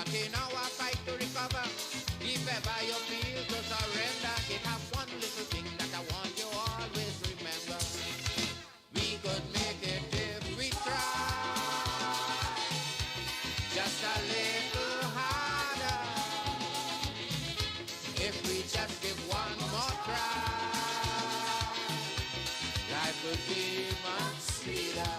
But in our fight to recover, if ever you feel to surrender, it have one little thing that I want you always remember. We could make it if we try, just a little harder. If we just give one more try, life would be much sweeter.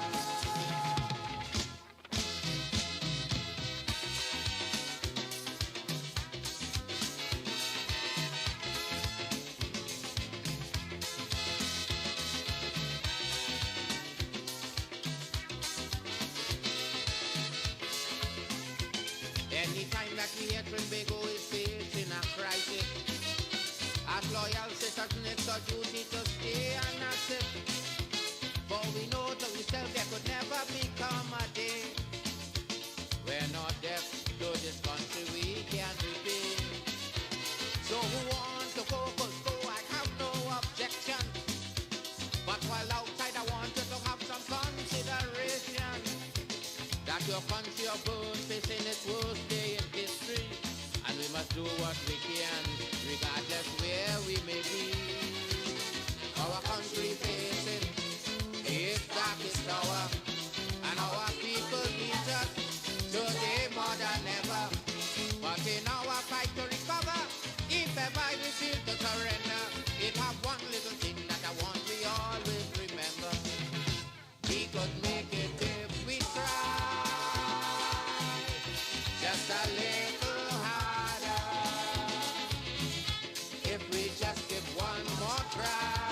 Anytime that we hear Trimbago is facing a crisis, as loyal citizens it's our duty to stay and assist. For we know to ourselves there could never become a day we're not deaf to this country we can't repay. So who wants to focus go, I have no objection. But while outside I want you to have some consideration that your country of birth is in its worst day in history, and we must do what we can, regardless where we may be. Our country facing its darkest hour, and our people need us today more than ever. But in our fight to recover, if ever we feel to surrender, it have one little thing that I want we always remember. We could make it if we try, just a little harder. If we just give one more try,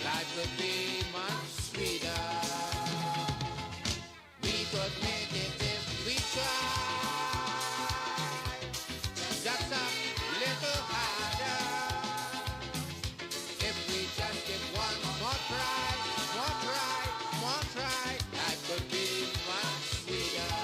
life would be much sweeter. We could make it if we try, just a little harder. If we just give one more try, more try, more try, life could be much sweeter.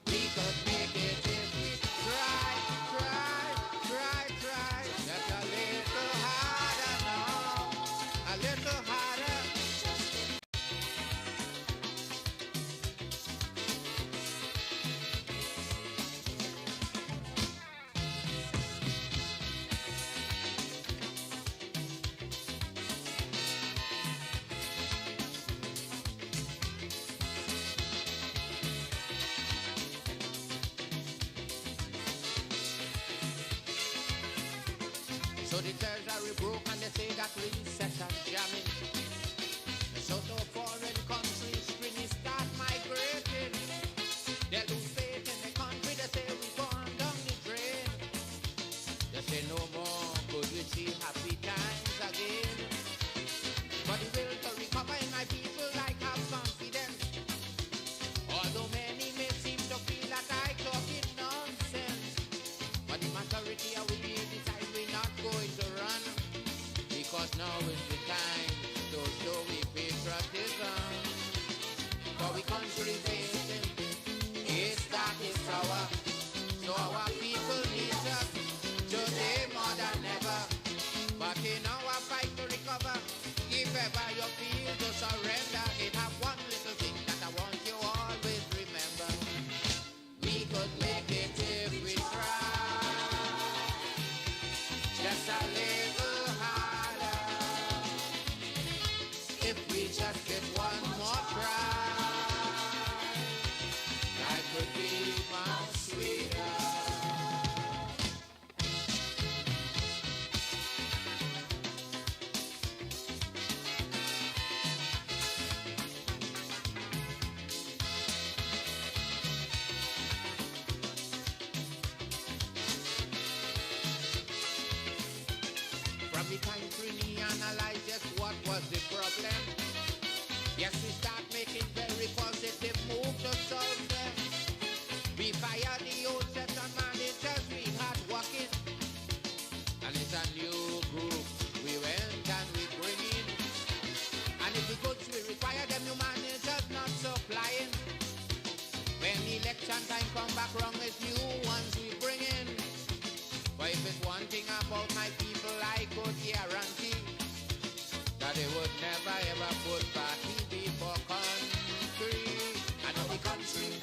We could make it if we try, try, try, try, just a little harder now, a little harder. So the treasury broke and they say that recession jamming. So to foreign countries really start migrating. They lose faith in the country, they say we gone down the drain. They say no more could we see happy times again. But the will to recover in my people like have confidence. Although many may seem to feel that I talking nonsense, but the majority of we decide we're not going to run, because now is the time to show we patriotism. For we country facing its darkest hour, so our people need us today more than ever. But in our fight to recover, if ever you feel to surrender, it have one little thing that I want you always remember. We could make it if we try, just a little harder. If we just get one more try, life could be much sweeter. From the time we analyze just what was the problem, yes, we start making very positive move to solve them. We fired the old set of managers we had working, and it's a new group we went and we bring in. And if the goods we require, them new managers not supplying. When election time come back wrong, it's new ones we bring in. But if it's one thing about my people, I could guarantee that they would never ever put party before country. And if the country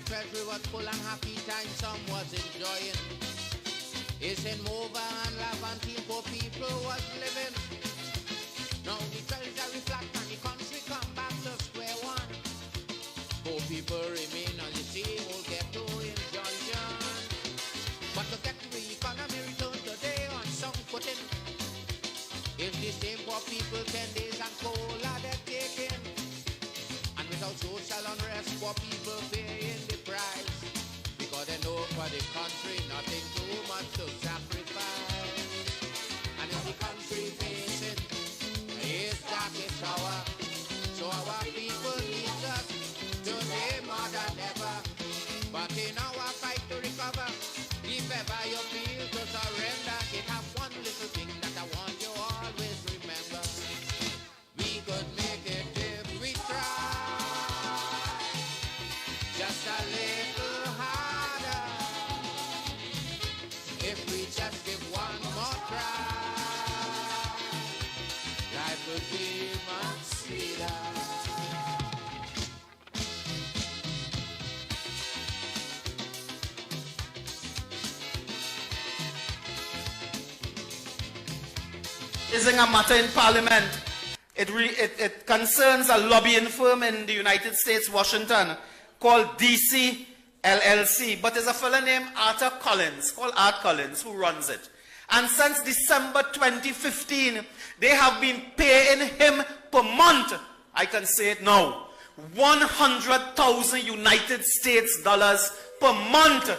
treasury was full and happy time some was enjoying. It's in mover and Laventine poor people was living. Now the treasury flat and the country come back to square one. Poor people remain on the same old ghetto injunction. But to get the economy return today on some footing. If the same poor people 10 days and cola they're taking. And without social unrest, poor people paying the price. Because they know for the country nothing too much to sacrifice. And if the country facing its darkest hour, so our people need us today more than ever. But in our fight to recover, if ever you feel to surrender, it have one little thing that I want you always remember. We could make it if we try, just a little harder. If we just give one more try, life would be much sweeter. Raising a matter in Parliament. It concerns a lobbying firm in the United States, Washington, called DC LLC. But there's a fellow named Art Collins, who runs it. And since December 2015, they have been paying him per month, I can say it now, 100,000 United States dollars per month.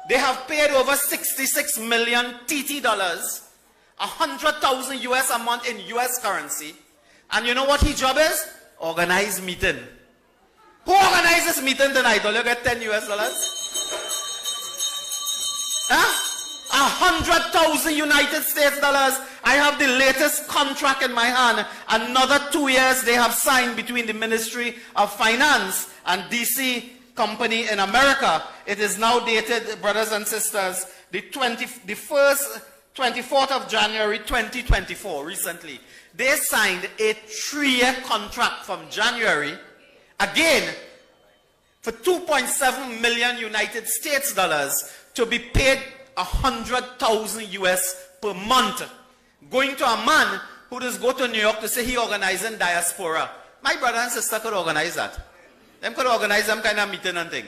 They have paid over 66 million TT dollars. 100,000 US a month in US currency. And you know what his job is? Organize meeting. Who organizes meeting tonight? Will you get 10 US dollars? Huh? 100,000 United States dollars. I have the latest contract in my hand. Another 2 years they have signed between the Ministry of Finance and DC company in America. It is now dated, brothers and sisters, the 24th of January 2024, recently. They signed a 3-year contract from January, again, for 2.7 million United States dollars to be paid 100,000 US per month. Going to a man who does go to New York to say he organizing diaspora. My brother and sister could organize that. Them could organize them kind of meeting and thing.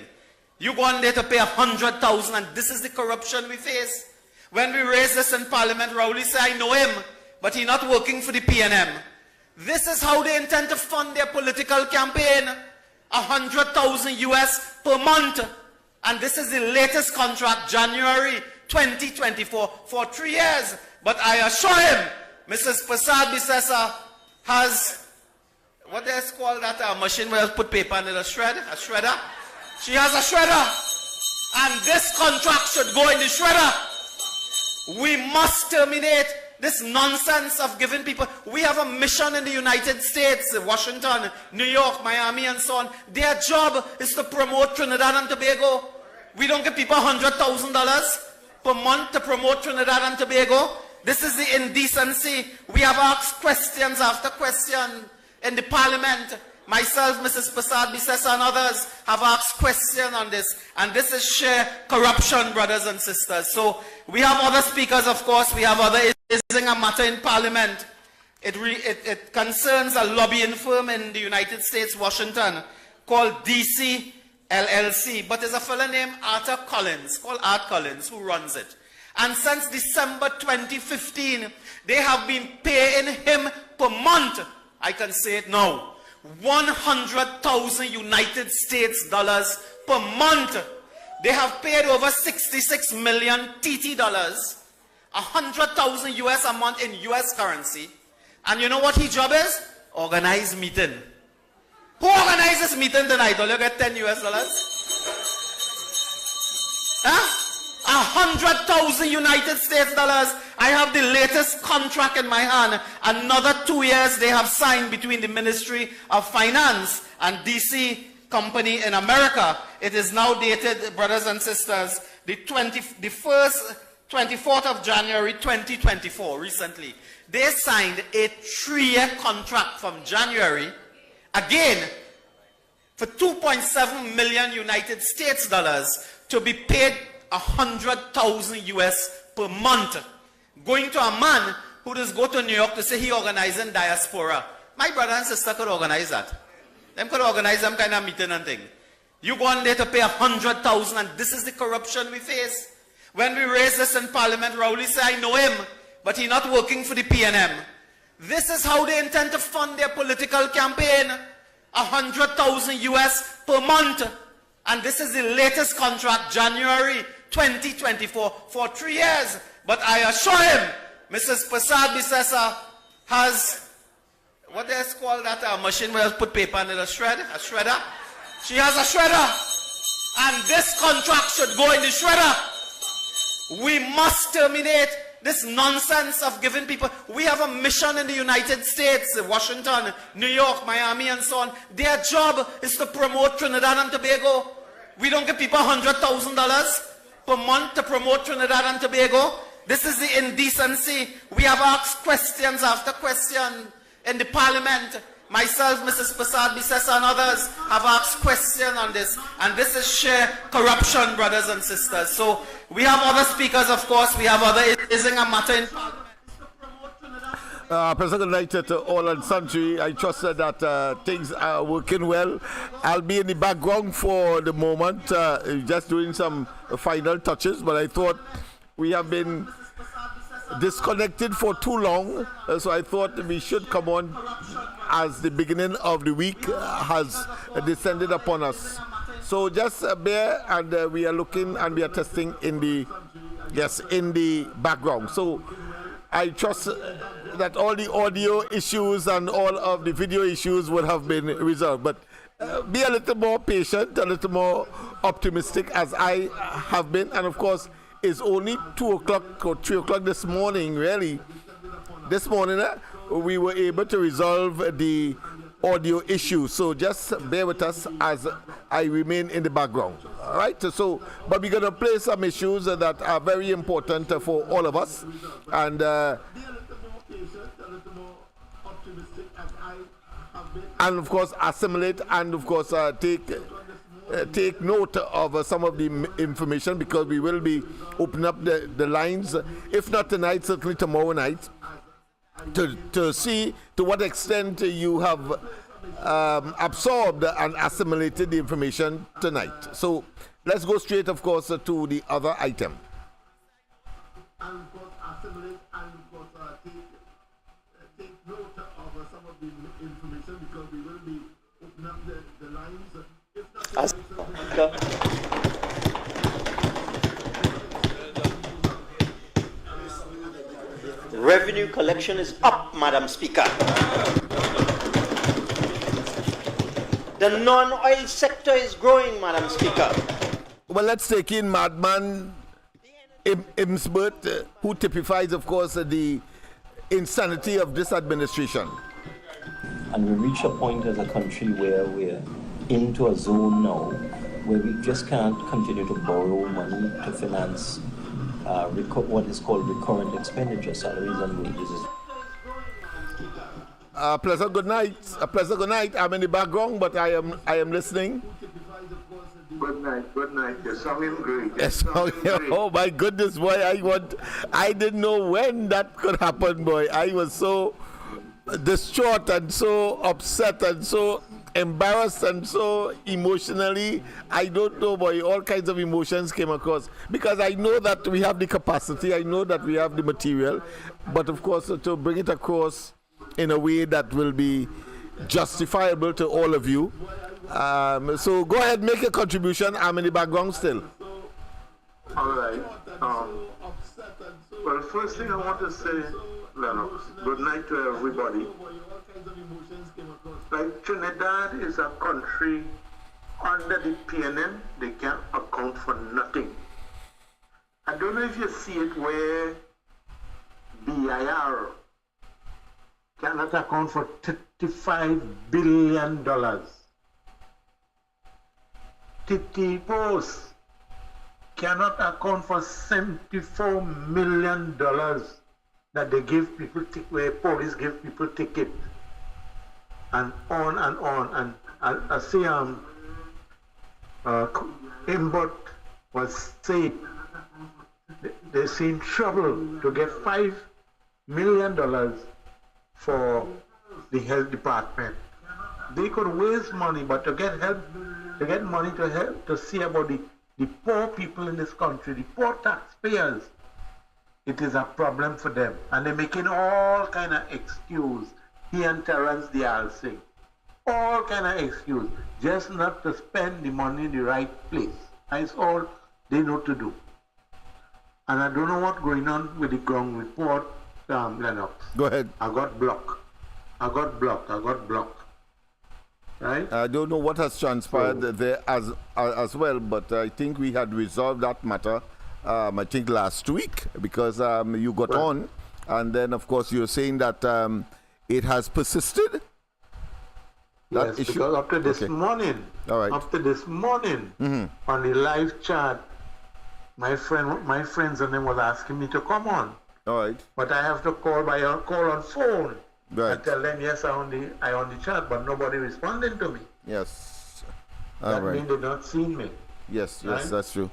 You go on there to pay 100,000 and this is the corruption we face. When we raised this in Parliament, Rowley said, I know him, but he's not working for the PNM. This is how they intend to fund their political campaign. 100,000 US per month. And this is the latest contract, January 2024, for 3 years. But I assure him, Mrs. Prasad Bisesa has, what they call that machine where you put paper in a shredder? She has a shredder. And this contract should go in the shredder. We must terminate this nonsense of giving people. We have a mission in the United States, Washington, New York, Miami, and so on. Their job is to promote Trinidad and Tobago. We don't give people $100,000 per month to promote Trinidad and Tobago. This is the indecency. We have asked questions after question in the Parliament. Myself, Mrs. Prasad Bisesa, and others have asked questions on this. And this is sheer corruption, brothers and sisters. So we have other speakers, of course. We have other raising a matter in Parliament. It concerns a lobbying firm in the United States, Washington, called DC LLC. But there's a fellow named Art Collins, who runs it. And since December 2015, they have been paying him per month, I can say it now, 100,000 United States dollars per month. They have paid over 66 million TT dollars, 100,000 US a month in US currency. And you know what his job is? Organize meeting. Who organizes meeting tonight? Will you get 10 US dollars? Huh? 100,000 United States dollars. I have the latest contract in my hand. Another 2 years they have signed between the Ministry of Finance and DC company in America. It is now dated, brothers and sisters, the 24th of January 2024, recently. They signed a 3-year contract from January, again, for 2.7 million United States dollars to be paid 100,000 US per month, going to a man who just go to New York to say he organizing diaspora. My brother and sister could organize that. Them could organize some kind of meeting and thing. You go on there to pay 100,000, and this is the corruption we face. When we raise this in Parliament, Rowley said, I know him, but he's not working for the PNM. This is how they intend to fund their political campaign. 100,000 US per month. And this is the latest contract, January 2024, for 3 years. But I assure him, Mrs. Prasad Bisesa has, what they call that machine where you put paper in a shredder? She has a shredder. And this contract should go in the shredder. We must terminate this nonsense of giving people. We have a mission in the United States, Washington, New York, Miami, and so on. Their job is to promote Trinidad and Tobago. We don't give people $100,000 per month to promote Trinidad and Tobago. This is the indecency. We have asked questions after question in the Parliament. Myself, Mrs. Prasad Bisesa, and others have asked questions on this. And this is sheer corruption, brothers and sisters. So we have other speakers, of course. We have other isn't a matter in Parliament. President, good night to all and sundry. I trust that things are working well. I'll be in the background for the moment, just doing some final touches. But I thought we have been disconnected for too long, so I thought we should come on as the beginning of the week has descended upon us. So just bear, and we are looking and we are testing in the background. So I trust that all the audio issues and all of the video issues would have been resolved. But be a little more patient, a little more optimistic, as I have been. And of course, it's only 2 o'clock or 3 o'clock this morning, really. This morning, we were able to resolve the audio issue. So just bear with us as I remain in the background. All right? So, but we're going to play some issues that are very important for all of us. And of course, assimilate and, of course, take note of some of the information, because we will be opening up the lines, if not tonight, certainly tomorrow night, to see to what extent you have absorbed and assimilated the information tonight. So let's go straight, of course, to the other item. And of course, assimilate and of course take note of some of the information, because we will be opening up the lines. Revenue collection is up, Madam Speaker. The non-oil sector is growing, Madam Speaker. Well, let's take in Madman Imsbert, who typifies, of course, the insanity of this administration. And we reach a point as a country where we're into a zone now where we just can't continue to borrow money to finance what is called recurrent expenditure, salaries and wages. Pleasant good night. Pleasant good night. I'm in the background, but I am listening. Good night. Your song is great. Yes, oh my goodness, boy! I didn't know when that could happen, boy. I was so distraught and so upset and so embarrassed and so emotionally, I don't know, boy, all kinds of emotions came across, because I know that we have the capacity, I know that we have the material, but of course to bring it across in a way that will be justifiable to all of you. So go ahead, make a contribution. I'm in the background still. All right. Well, first thing I want to say, Lennox, good night to everybody. Like, Trinidad is a country under the PNM, they can account for nothing. I don't know if you see it where BIR cannot account for $35 billion. TT cannot account for $74 million that they give people, where police give people tickets, and on and on. And I see Imbot was saying they seem trouble to get $5 million for the health department. They could waste money, but to get help, to get money to help, to see about the poor people in this country, the poor taxpayers, it is a problem for them. And they're making all kind of excuse. He and Terence DRC, all kind of excuse, just not to spend the money in the right place. That's all they know to do. And I don't know what's going on with the ground report, Lennox. Go ahead. I got blocked. Right? I don't know what has transpired there as well, but I think we had resolved that matter, I think last week, because you got on, and then of course you're saying that it has persisted. Yes, because up to this morning, on the live chat, my friends and them was asking me to come on. All right. But I have to call on phone. Right. I tell them, yes, I on the chat, but nobody responding to me. Yes. That means they not seen me. Yes, right? That's true.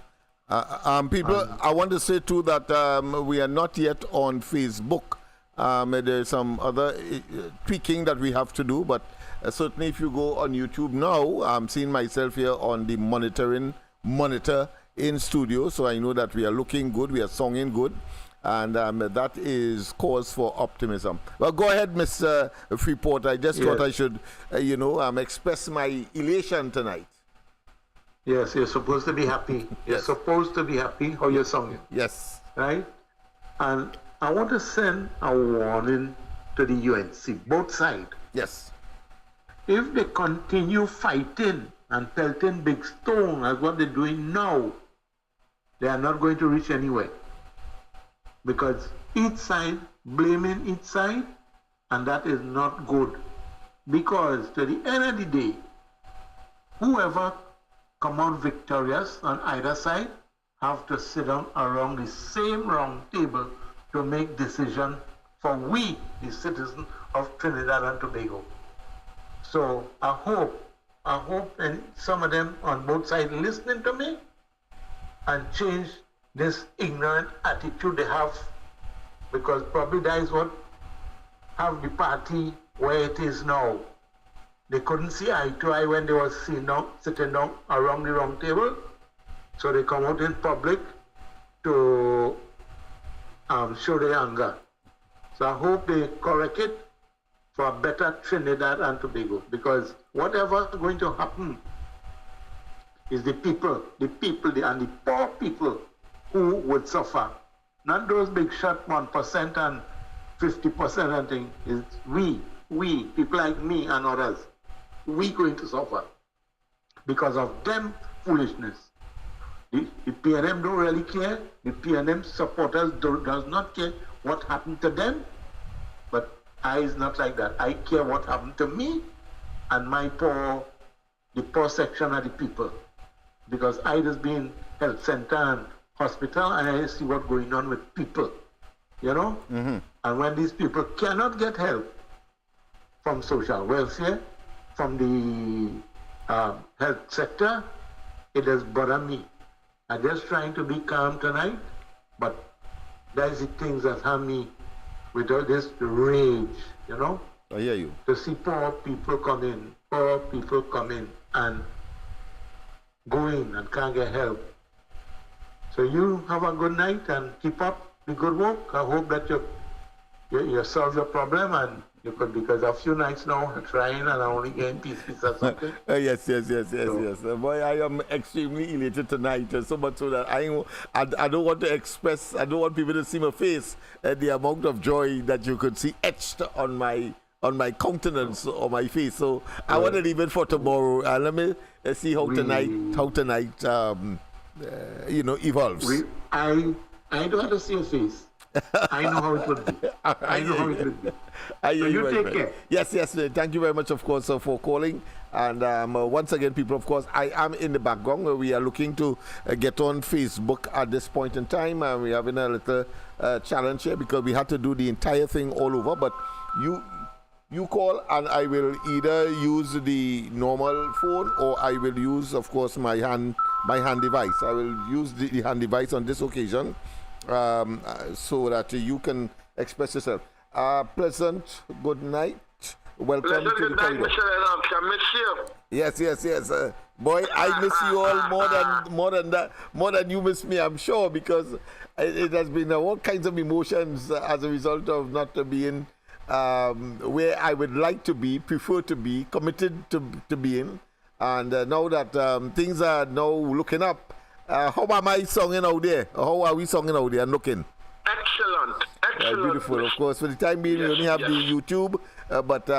People, I want to say too that we are not yet on Facebook. There's some other tweaking that we have to do, but certainly if you go on YouTube now, I'm seeing myself here on the monitor in studio, so I know that we are looking good, we are singing good. And that is cause for optimism. Well, go ahead, Mr. Freeport. I just thought I should, express my elation tonight. Yes, you're supposed to be happy. You're supposed to be happy how you're singing. Yes. Right? And I want to send a warning to the UNC, both sides. Yes. If they continue fighting and pelting big stone as what they're doing now, they are not going to reach anywhere. Because each side, blaming each side, and that is not good. Because to the end of the day, whoever come out victorious on either side have to sit down around the same round table to make decision for we, the citizens of Trinidad and Tobago. So I hope and some of them on both sides listening to me and change this ignorant attitude they have, because probably that is what have the party where it is now. They couldn't see eye to eye when they were sitting down around the round table, so they come out in public to show their anger. So I hope they correct it for a better Trinidad and Tobago, because whatever is going to happen is the people and the poor people who would suffer. Not those big shot 1% and 50% and things. It's we, people like me and others, we going to suffer because of them foolishness. The PNM don't really care. The PNM supporters does not care what happened to them. But I is not like that. I care what happened to me and the poor section of the people. Because I just been health center and hospital, and I see what's going on with people, And when these people cannot get help from social welfare, from the health sector, it does bother me. I'm just trying to be calm tonight, but that's the things that have me with all this rage, I hear you. To see poor people come in and go in and can't get help. So you have a good night and keep up the good work. I hope that you solve your problem, and you could, because a few nights now trying and I only getting pieces or something. Yes. Boy, I am extremely elated tonight, so much so that I don't want to express, I don't want people to see my face, the amount of joy that you could see etched on my countenance or my face. So I want to leave it for tomorrow. Let me see how tonight evolves. I don't have to see your face. I know how it would be. I know how it would be. So you take care. Yes. Thank you very much, of course, for calling. And once again, people, of course, I am in the background where we are looking to get on Facebook at this point in time. We're having a little challenge here because we had to do the entire thing all over. But you call and I will either use the normal phone or I will use, of course, my hand device. I will use the hand device on this occasion so that you can express yourself. Pleasant good night. Welcome to the corridor. I miss you. Yes. Boy, I miss you all more than you miss me, I'm sure, because it has been all kinds of emotions as a result of not being where I would like to be, prefer to be, committed to being. And now that things are now looking up, how am I songing out there? How are we songing out there and looking? Excellent. Beautiful. Of course, for the time being, we only have the YouTube, but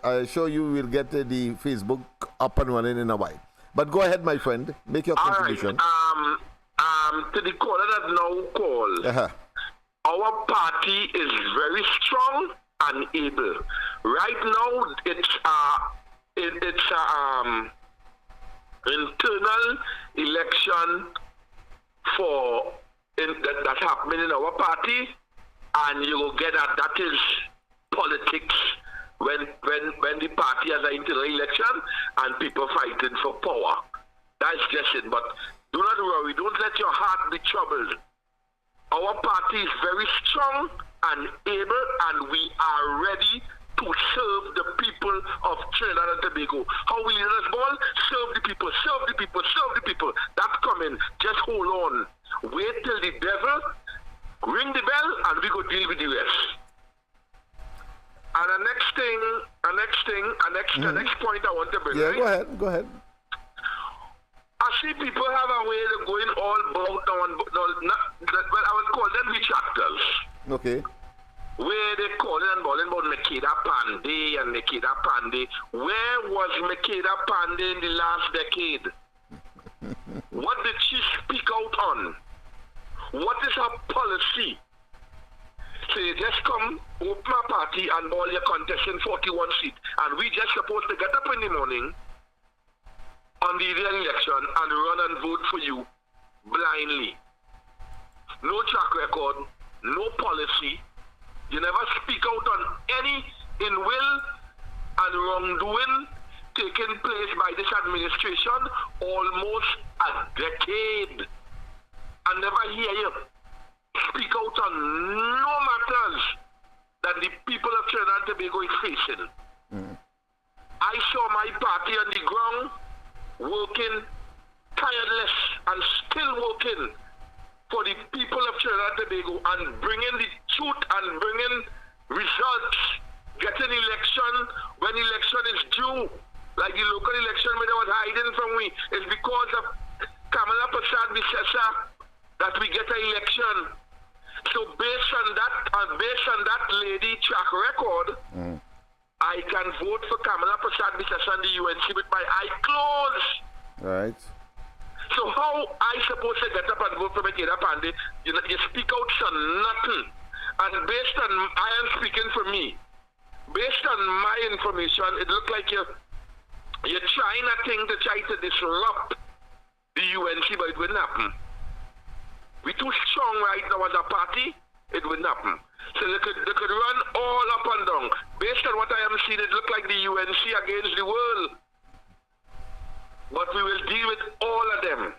I'm sure you will get the Facebook up and running in a while. But go ahead, my friend. Make your contribution. To the caller that now called, our party is very strong and able. Right now, it's internal election that's happening in our party, and you will get that is politics when the party has an internal election and people fighting for power. That's just it. But do not worry, don't let your heart be troubled. Our party is very strong and able, and we are ready to serve the people of Trinidad and Tobago. How we lead us ball? Serve the people, serve the people, serve the people. That's coming. Just hold on. Wait till the devil ring the bell and we go deal with the rest. And the next point I want to bring. Yeah, go ahead. I see people have a way of going all bout down. Well, I would call them retractors. Okay. Where they calling and balling about Makeda Pandey and Makeda Pandey. Where was Makeda Pandey in the last decade? What did she speak out on? What is her policy? So you just come, open a party and ball your contest in 41 seats. And we just supposed to get up in the morning on the election and run and vote for you blindly. No track record, no policy. You never speak out on any ill will and wrongdoing taking place by this administration almost a decade. I never hear you speak out on no matters that the people of Trinidad and Tobago is facing. I saw my party on the ground working tireless and still working for the people of Trinidad and Tobago and bringing the truth and bringing results, getting election when election is due, like the local election where they was hiding from me. It's because of Kamala Prasad Visesa that we get an election. So based on that lady track record, I can vote for Kamala Prasad Visesa and the UNC with my eye closed. Right. So how I supposed to get up and vote for Makeda Pandey? You speak out for nothing. And based on, I am speaking for me. Based on my information, it looked like you're trying a thing to try to disrupt the UNC, but it wouldn't happen. We're too strong right now as a party, it wouldn't happen. So they could run all up and down. Based on what I am seeing, it looked like the UNC against the world. But we will deal with all of them.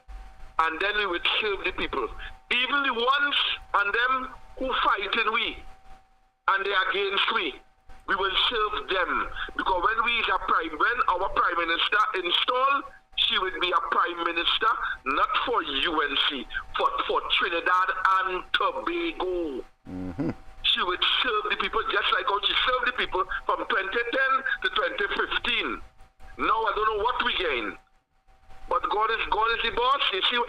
And then we will serve the people. Even the ones and them who fighting we, and they against we will serve them. Because when our Prime Minister installed, she would be a Prime Minister, not for UNC, for Trinidad and Tobago. She would serve the people just like how she served the people from 2010 to 2015. Now I don't know what we gain. But God is the boss. You see you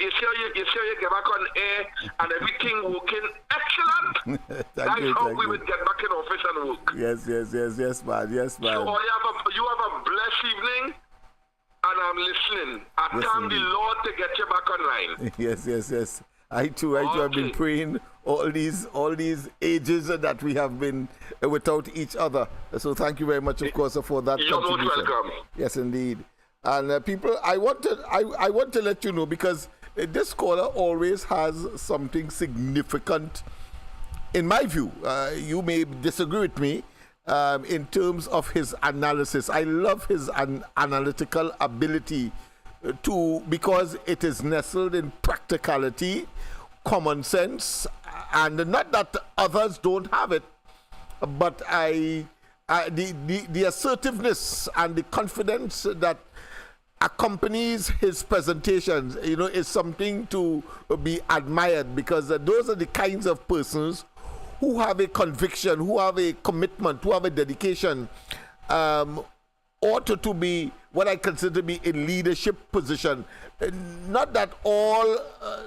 get back on air and everything working excellent. That's how we would get back in office and work. Yes, man. So you have a blessed evening, and I'm listening. I thank the Lord to get you back online. Yes. I too have been praying all these ages that we have been without each other. So thank you very much, of course, for that You're contribution. most welcome. Yes, indeed. And people, I want to let you know, because this caller always has something significant, in my view. You may disagree with me, in terms of his analysis. I love his analytical ability because it is nestled in practicality, common sense, and not that others don't have it, but the assertiveness and the confidence that accompanies his presentations, is something to be admired, because those are the kinds of persons who have a conviction, who have a commitment, who have a dedication, ought to be what I consider to be a leadership position. Not that all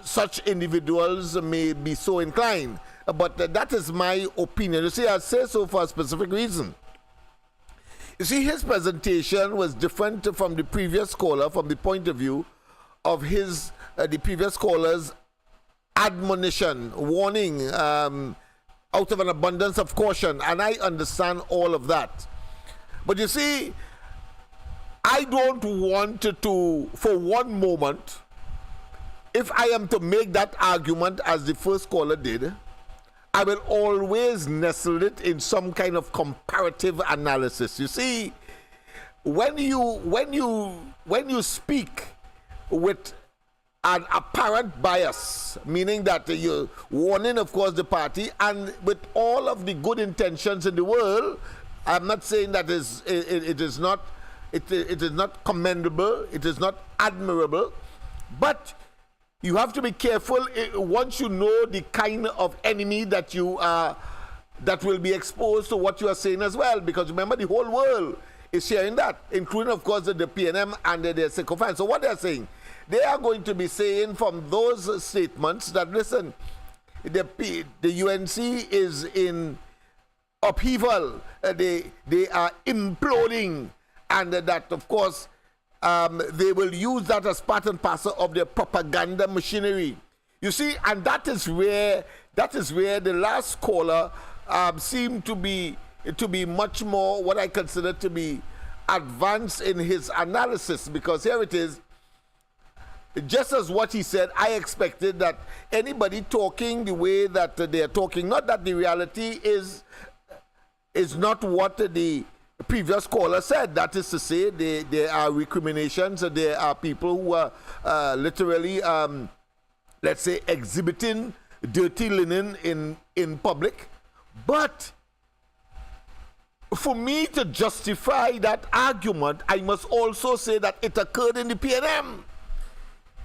such individuals may be so inclined, but that is my opinion. You see, I say so for a specific reason. You see, his presentation was different from the previous caller from the point of view of the previous caller's admonition, warning, out of an abundance of caution, and I understand all of that. But you see, I don't want to, for one moment, if I am to make that argument as the first caller did, I will always nestle it in some kind of comparative analysis. You see, when you speak with an apparent bias, meaning that you're warning, of course, the party, and with all of the good intentions in the world, I'm not saying that it is not commendable, it is not admirable, but you have to be careful once you know the kind of enemy that you are, that will be exposed to what you are saying as well, because remember, the whole world is sharing that, including, of course, the PNM and their sycophants. So what they're saying, they are going to be saying from those statements that, listen, the UNC is in upheaval, they are imploding, and that, of course, they will use that as part and parcel of their propaganda machinery. You see, and that is where the last caller seemed to be much more what I consider to be advanced in his analysis, because here it is, just as what he said, I expected that anybody talking the way that they are talking, not that the reality is not what the previous caller said. That is to say, there are recriminations, there are people who are literally, let's say, exhibiting dirty linen in public. But for me to justify that argument, I must also say that it occurred in the PNM.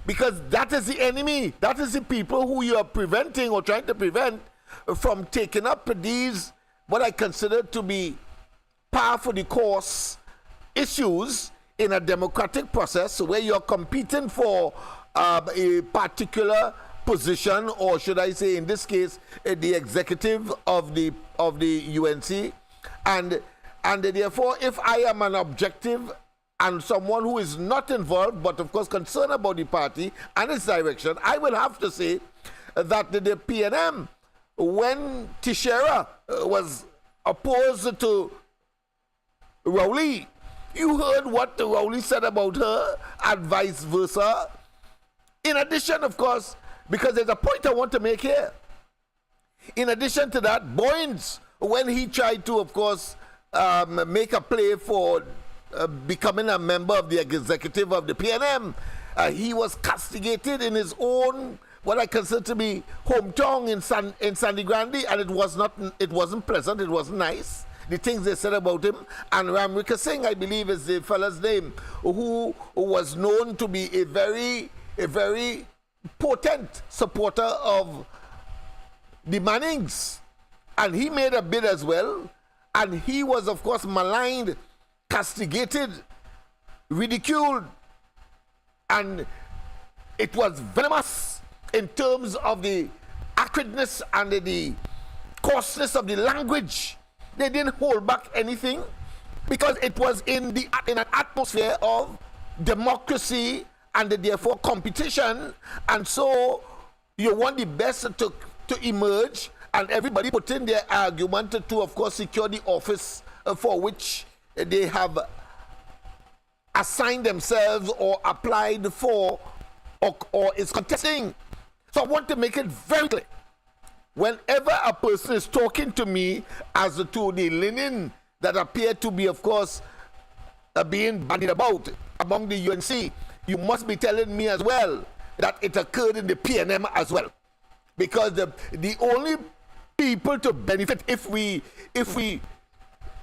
Because that is the enemy. That is the people who you are preventing or trying to prevent from taking up these, what I consider to be par for the course issues in a democratic process where you're competing for a particular position, or should I say, in this case, the executive of the UNC. And therefore, if I am an objective and someone who is not involved, but of course concerned about the party and its direction, I will have to say that the PNM, when Teir was opposed to Rowley, you heard what Rowley said about her and vice versa. In addition, of course, because there's a point I want to make here. In addition to that, Boynes, when he tried to, of course, make a play for becoming a member of the executive of the PNM, he was castigated in his own, what I consider to be hometown in Sandy Grande, and it wasn't pleasant, it wasn't nice. The things they said about him. And Ramrika Singh, I believe is the fellow's name, who was known to be a very potent supporter of the Mannings, and he made a bid as well, and he was, of course, maligned, castigated, ridiculed, and it was venomous in terms of the acridness and the coarseness of the language. They didn't hold back anything because it was in an atmosphere of democracy and therefore competition, and so you want the best to emerge, and everybody put in their argument to, of course, secure the office for which they have assigned themselves or applied for or is contesting. So I want to make it very clear. Whenever a person is talking to me as to the linen that appear to be, of course, being bandied about among the UNC, you must be telling me as well that it occurred in the PNM as well. Because the only people to benefit, if we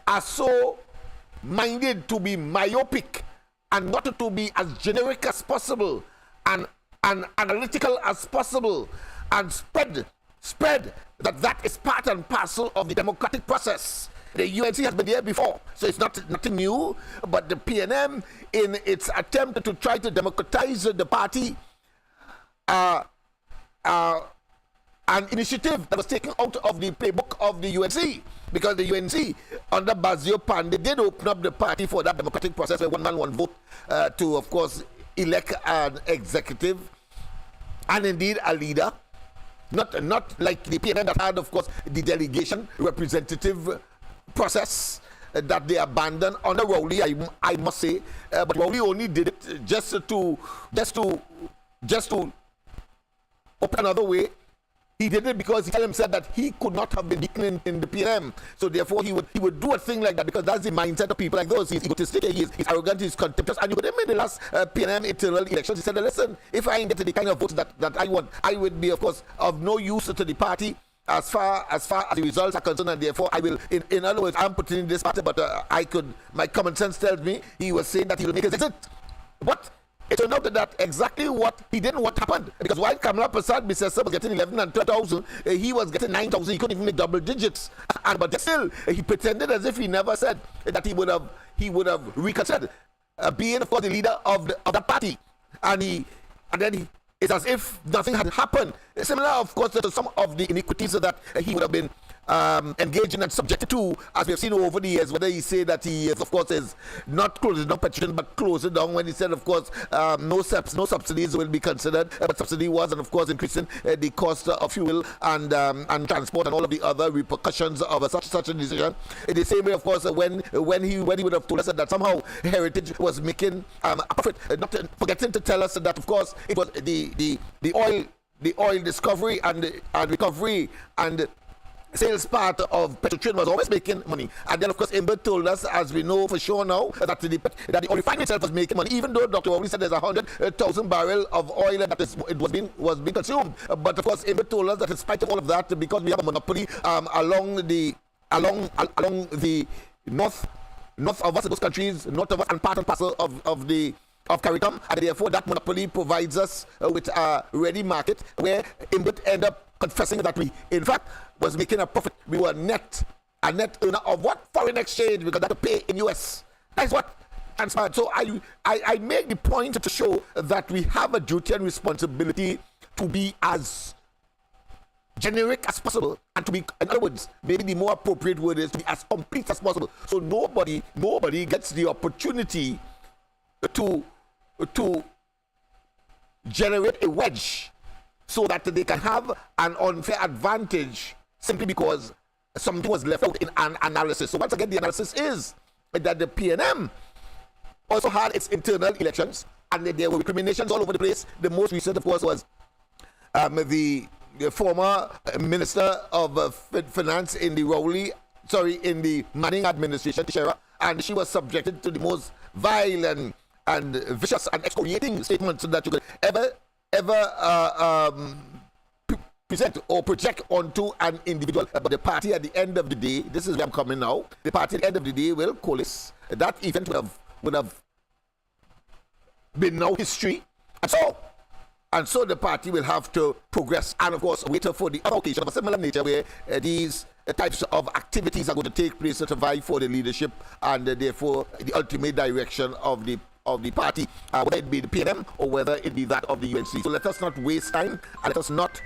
are so minded to be myopic and not to be as generic as possible and analytical as possible and spread that is part and parcel of the democratic process. The UNC has been there before, so it's nothing new, but the PNM, in its attempt to try to democratize the party, an initiative that was taken out of the playbook of the UNC, because the UNC, under Bazio Pan, they did open up the party for that democratic process where one man, one vote to, of course, elect an executive and indeed a leader. Not like the PNM that had, of course, the delegation representative process that they abandoned under Rowley, I must say, but Rowley only did it just to open another way. He did it because he said that he could not have been beaten in the PNM, so therefore he would do a thing like that, because that's the mindset of people like those. He's egotistic, he's arrogant, he's contemptuous. And you could in the last PNM internal elections, he said, listen, if I ain't get the kind of votes that I want, I would be, of course, of no use to the party as far as the results are concerned, and therefore I will, in other words, I'm putting in this party, but my common sense tells me he was saying that he will make his exit. But it turned out that exactly what he didn't want happened, because while Kamala Prasad Bisesa was getting 11 and 12,000, he was getting 9,000. He couldn't even make double digits, but still he pretended as if he never said that he would have reconsidered being, of course, the leader of that party, and then it's as if nothing had happened. Similar, of course, to some of the iniquities that he would have been engaged in and subjected to, as we have seen over the years, whether he say that he is, of course, is not closing down petition but closing down, when he said, of course, no subsidies will be considered, but subsidy was, and of course, increasing the cost of fuel and transport and all of the other repercussions of such a decision. In the same way, of course, when he would have told us that somehow Heritage was making a profit, not forgetting to tell us that, of course, it was the oil discovery and recovery and sales part of Petrotrain was always making money. And then, of course, Imber told us, as we know for sure now, that the oil refinery itself was making money, even though Dr. Rowley said there's 100,000 barrels of oil that was being consumed. But, of course, Imber told us that in spite of all of that, because we have a monopoly along the north of us, those countries, north of us, and part and parcel of CARICOM, and therefore that monopoly provides us with a ready market where Imber end up confessing that we, in fact, was making a profit. We were a net earner of what? Foreign exchange, because that to pay in US. That's what transpired. So I make the point to show that we have a duty and responsibility to be as generic as possible, and to be, in other words, maybe the more appropriate word is to be as complete as possible. So nobody gets the opportunity to generate a wedge so that they can have an unfair advantage simply because something was left out in an analysis. So once again, the analysis is that the PNM also had its internal elections, and there were recriminations all over the place. The most recent, of course, was the former Minister of Finance in the Manning Administration, teir, and she was subjected to the most vile and vicious and excoriating statements that you could ever present or project onto an individual. But the party at the end of the day, this is where I'm coming now, the party at the end of the day will coalesce. That event would have been now history. And so the party will have to progress and, of course, wait for the other occasion of a similar nature where these types of activities are going to take place to vie for the leadership and therefore the ultimate direction of the party, whether it be the PNM or whether it be that of the UNC. So let us not waste time, and let us not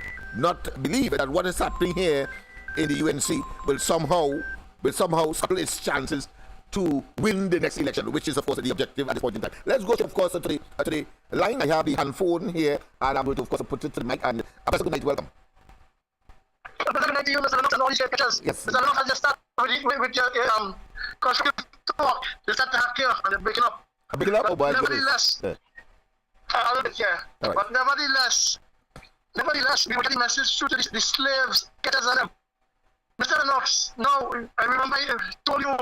believe that what is happening here in the UNC will somehow scuttle its chances to win the next election, which is, of course, the objective at this point in time. Let's go, of course, to the line. I have the hand phone here, and I'm going to, of course, put it to the mic. And good night, welcome. Good night to you, Mr. Lennox, and all your pictures. Yes. Mr. Lennox, I'll just start with your constructive talk. You start to have care, and they're breaking up. Breaking up? Oh, boy. Nevertheless, yeah. A little bit, yeah. Right. But nevertheless, we were getting messages through to the slaves, getters and them. Mr. Lennox, now, I remember I told you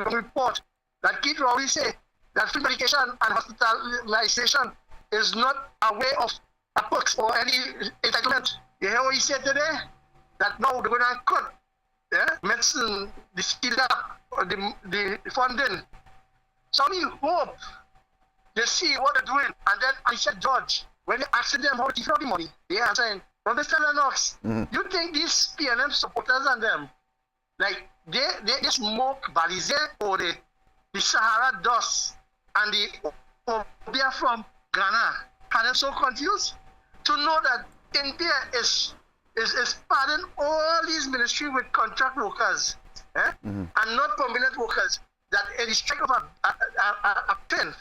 report that Keith Rowley say that free medication and hospitalization is not a way of a perks or any entitlement. You hear what he said today? That now they're going to cut medicine, the speed up, the funding. So we hope they see what they're doing. And then I said, George, when you ask them how to get the money, they are saying, Mr. Lennox, you think these PNM supporters and them, like, they smoke Balize or the Sahara dust and the Obia from Ghana? And I'm so confused to know that India is padding all these ministry with contract workers and not permanent workers, that it is strike of a pen.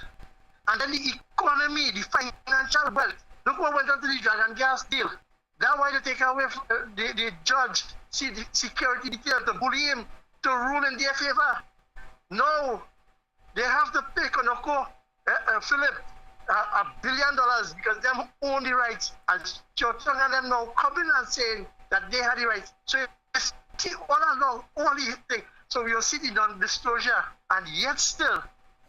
And then the economy, the financial wealth. Look what went on to the Dragon Gas deal. That's why they take away the judge, see the security detail to bully him, to rule in their favor. No, they have to pay Konoko, Philip, $1 billion because them own the rights. And Chotong and them now coming and saying that they had the rights. So you see all along, all the thing. So we are sitting on disclosure, and yet still,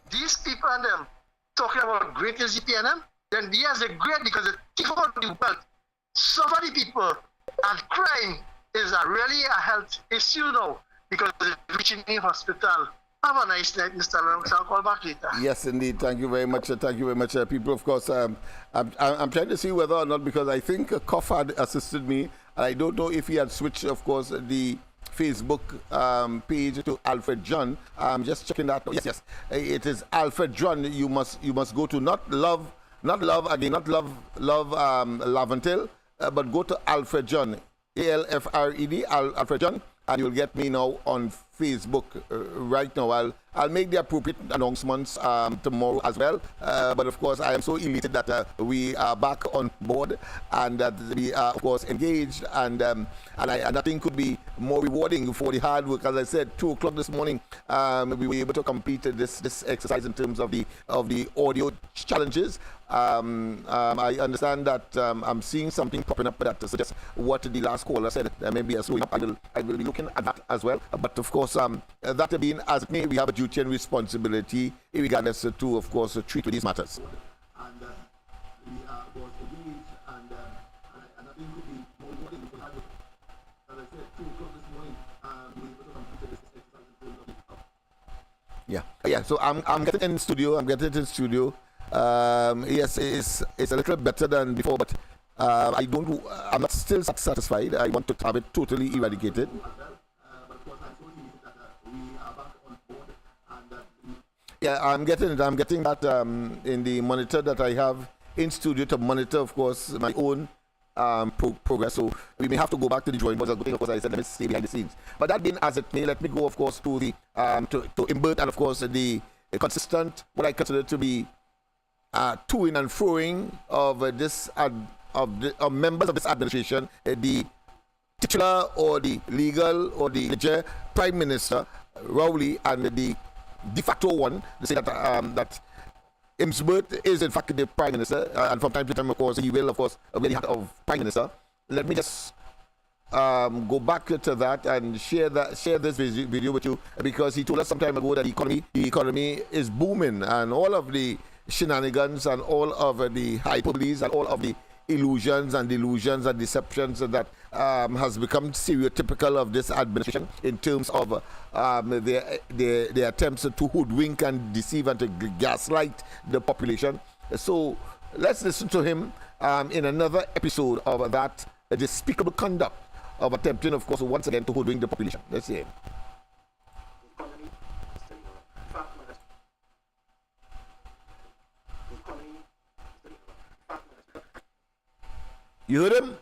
these people and them talking about great is the PNM, then yes, they're great because they take out the wealth. Suffer the people, and crime is really a health issue now because it's reaching the hospital. Have a nice night, Mr. Lennox. I'll call back later. Yes, indeed. Thank you very much. Thank you very much, people. Of course, I'm trying to see whether or not, because I think Koff had assisted me, and I don't know if he had switched, of course, the Facebook page to Alfred John. I'm just checking that. Yes. It is Alfred John. You must go to not love Laventil, but go to Alfred John, ALFRED, Alfred John, and you'll get me now on Facebook right now. I'll make the appropriate announcements tomorrow as well. But of course, I am so elated that we are back on board and that we are, of course, engaged. And nothing could be more rewarding for the hard work. As I said, 2 o'clock this morning, we were able to complete this exercise in terms of the audio challenges. I understand that I'm seeing something popping up that suggests what the last caller said. Maybe a slowing up. I will be looking at that as well. But of course, that being as it may, we have a duty and responsibility, regardless to, of course, treat with these matters. And we are engaged, and I think could be more important because as I said, 2 o'clock this morning, we were able to complete this exercise. Yeah. So I'm getting in studio. Yes, it's a little better than before, but I'm not still satisfied. I want to have it totally eradicated. Yeah, I'm getting that in the monitor that I have in studio to monitor, of course, my own progress. So we may have to go back to the drawing board. Of course, I said let me stay behind the scenes. But that being as it may, let me go, of course, to the to invert and, of course, the consistent, what I consider to be to-ing and fro-ing of members of this administration, the titular or the legal or the legit Prime Minister Rowley, and the de facto one. They say that that Imsbert is in fact the Prime Minister, and from time to time, of course, he will, of course, wear the hat of Prime Minister. Let me just go back to that and share this video with you, because he told us some time ago that the economy is booming, and all of the shenanigans and all of the hyperboles and all of the illusions and delusions and deceptions that has become stereotypical of this administration in terms of their attempts to hoodwink and deceive and to gaslight the population. So let's listen to him in another episode of that despicable conduct of attempting, of course, once again to hoodwink the population. Let's see him. You heard him?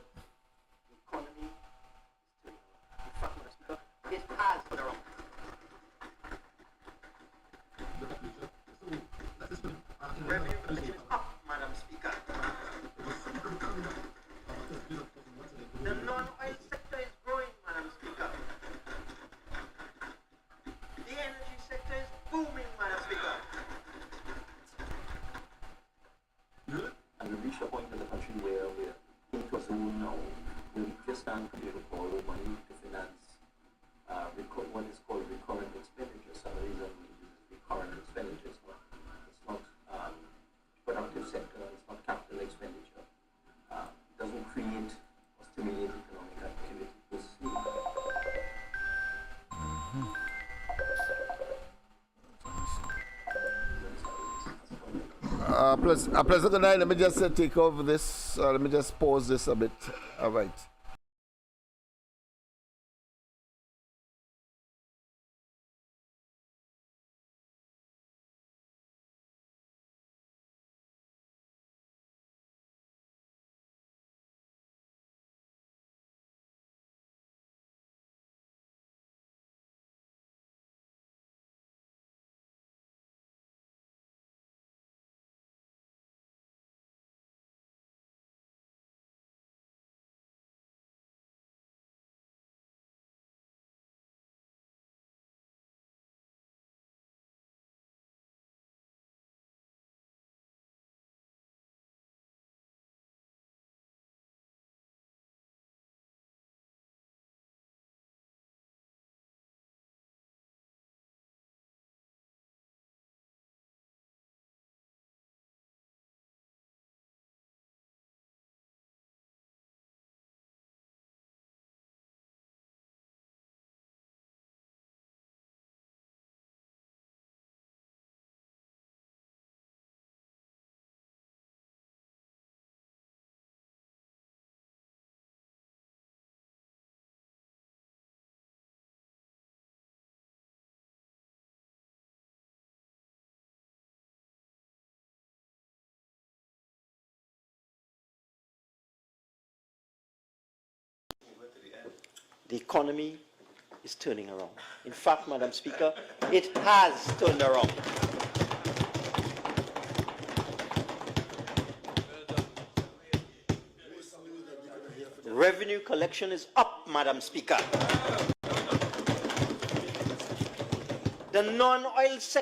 Revenue is up, Madam Speaker. The non-oil sector is growing, Madam Speaker. The energy sector is booming, Madam Speaker. And we reached a point in the country where we're into a zone now where we just can't continue to borrow money to finance what is called recurrent expenditure, salaries and President Ganai, let me just take over this. Let me just pause this a bit. All right. The economy is turning around. In fact, Madam Speaker, it has turned around. Revenue collection is up, Madam Speaker. The non-oil sector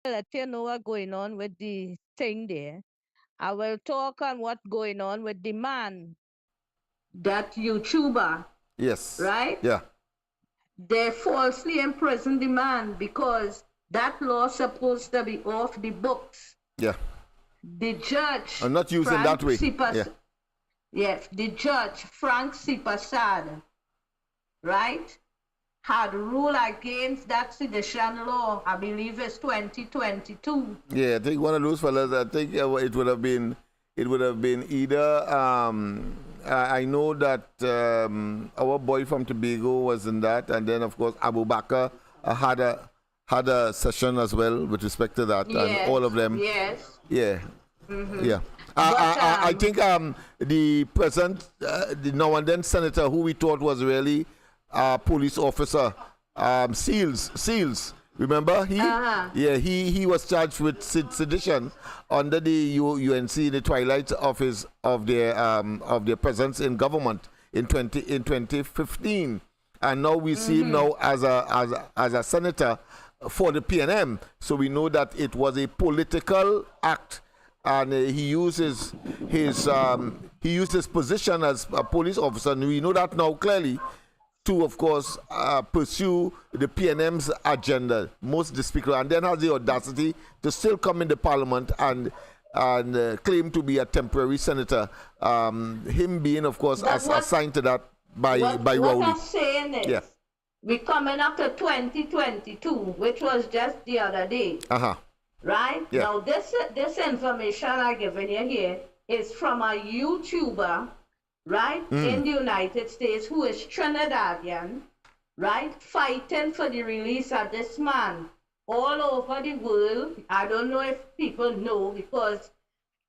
let you know what's going on with the thing there. I will talk on what's going on with the man, that YouTuber. Yes. Right? Yeah. They falsely imprisoned the man because that law supposed to be off the books. Yeah. The judge. I'm not using Frank that way. Yeah. Yes, the judge, Frank Sipasad, right, had ruled against that sedition law. I believe it's 2022. Yeah, I think one of those fellas, I think it would have been either, I know that our boy from Tobago was in that, and then of course Abu Bakr had a session as well with respect to that, Yes, and all of them. Yes. Yeah. Yeah. I think the present, the now and then senator who we thought was really a police officer, Seals, Remember, he was charged with sedition under the UNC in the twilight of their presence in government in 2015, and now we see him now as a senator for the PNM. So we know that it was a political act, and he used his position as a police officer, and we know that now clearly, to, of course, pursue the PNM's agenda, most despicable, and then has the audacity to still come in the parliament and claim to be a temporary senator. Him being, of course, assigned to that by Rowley. What I'm saying is, we're coming up to 2022, which was just the other day. Right? Yeah. Now, this information I'm giving you here is from a YouTuber, right, in the United States, who is Trinidadian, right, fighting for the release of this man all over the world. I don't know if people know, because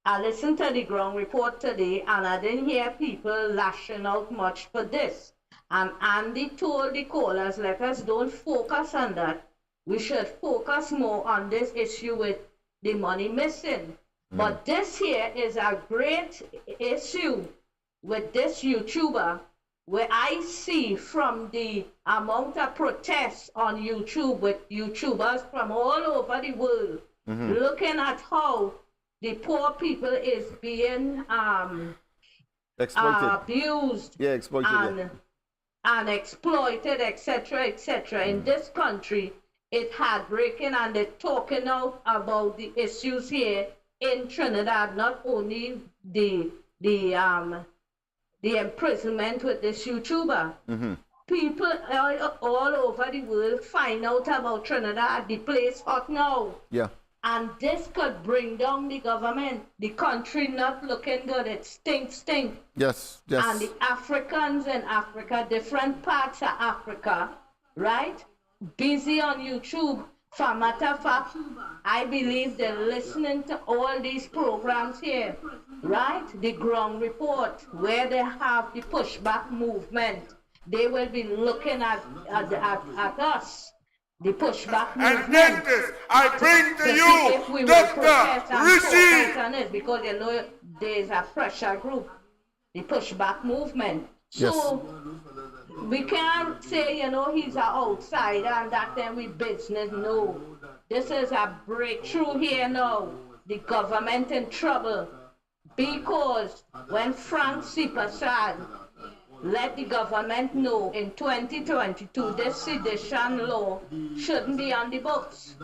I listened to the ground report today and I didn't hear people lashing out much for this. And Andy told the callers, let us don't focus on that. We should focus more on this issue with the money missing. But this here is a great issue with this YouTuber, where I see from the amount of protests on YouTube with YouTubers from all over the world, looking at how the poor people is being Exploited. abused Exploited. and exploited, etc., etc. In this country, it's heartbreaking, and they're talking out about the issues here in Trinidad, not only the imprisonment with this YouTuber. People all over the world find out about Trinidad, the place hot now. Yeah. And this could bring down the government. The country not looking good. It stink. Yes. And the Africans in Africa, different parts of Africa, right, busy on YouTube. For matter of fact, I believe they're listening to all these programs here, right? The ground report, where they have the pushback movement. They will be looking at us, the pushback movement. And then this, I bring to you Dr. Rishi. Because you know there's a pressure group, the pushback movement. So we can't say, you know, he's an outsider and that then we business. No. This is a breakthrough here now. The government in trouble. Because when Frank Seperation let the government know in 2022 this sedition law shouldn't be on the books.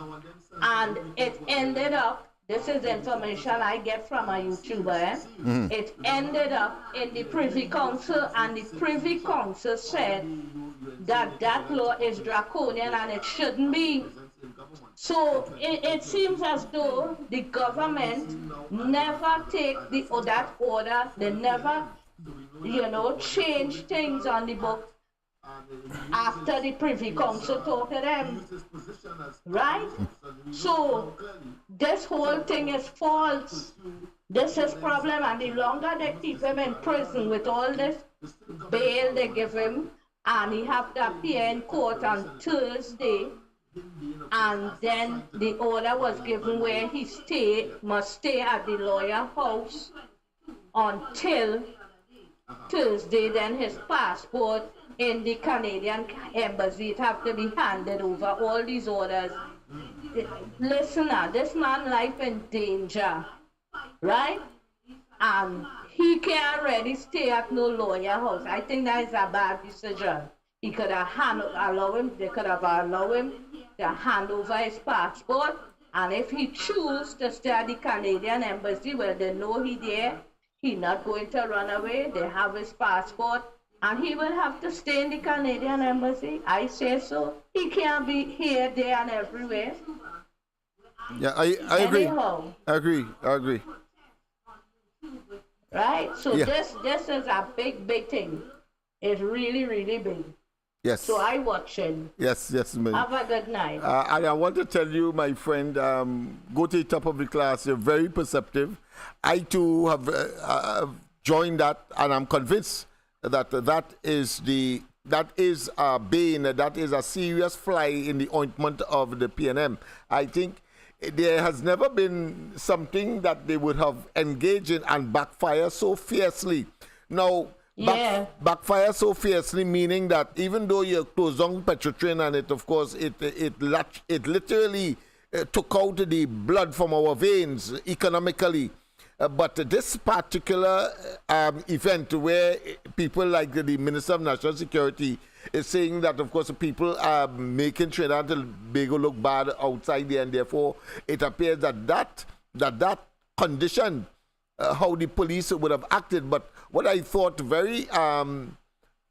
And it ended up, this is information I get from a YouTuber, it ended up in the Privy Council, and the Privy Council said that that law is draconian and it shouldn't be. So it seems as though the government never take that order, they never, you know, change things on the book after the Privy Council talk to them, right? So this whole thing is false. This is problem, and the longer they keep him in prison with all this bail they give him, and he have to appear in court on Thursday, and then the order was given where he must stay at the lawyer house until Thursday. Then his passport in the Canadian embassy, it have to be handed over. All these orders. Listen now, this man's life in danger, right? And he can't really stay at no lawyer house. I think that is a bad decision. He could have they could have allowed him to hand over his passport, and if he choose to stay at the Canadian embassy, well, they know he there. He not going to run away. They have his passport, and he will have to stay in the Canadian embassy. I say so. He can't be here, there, and everywhere. Yeah, I agree. Anyhow. I agree. Right? So this is a big thing. It's really, really big. Yes. So I watch it. Yes, ma'am. Have a good night. And I want to tell you, my friend, go to the top of the class. You're very perceptive. I too have joined that, and I'm convinced that that is the a bane, that is a serious fly in the ointment of the PNM. I think there has never been something that they would have engaged in and backfire so fiercely. Now, backfire so fiercely, meaning that even though you closed down Petrotrain and it, of course, it literally took out the blood from our veins economically. But this particular event where people like the Minister of National Security is saying that, of course, people are making Trinidad and Tobago look bad outside there, and therefore it appears that condition how the police would have acted. But what I thought very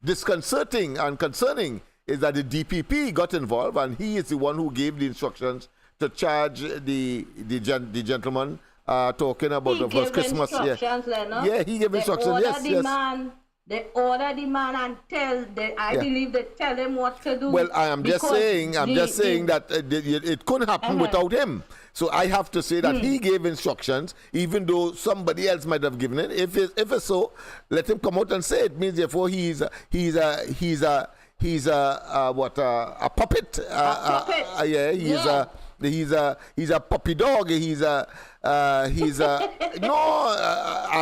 disconcerting and concerning is that the DPP got involved, and he is the one who gave the instructions to charge the gentleman talking about, of course, Christmas. Yeah, he gave instructions. Yes. They order the man and I believe they tell him what to do. Well, I'm just saying that it couldn't happen without him. So I have to say that he gave instructions, even though somebody else might have given it. If it's so, let him come out and say it. Means therefore he's a puppet. He's a puppy dog. I'm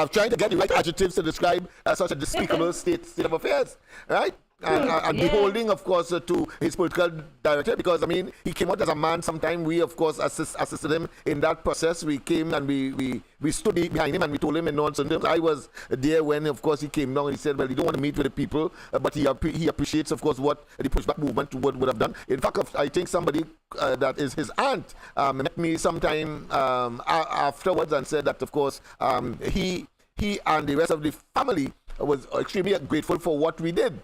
trying to get the right adjectives to describe such a despicable state of affairs, right? And beholding, of course, to his political director, because, I mean, he came out as a man. Sometime we, of course, assisted him in that process. We came and we stood behind him and we told him in nonsense terms. I was there when, of course, he came down and he said, well, he don't want to meet with the people, but he appreciates, of course, what the pushback movement would have done. In fact, I think somebody that is his aunt met me sometime afterwards and said that, of course, he and the rest of the family was extremely grateful for what we did.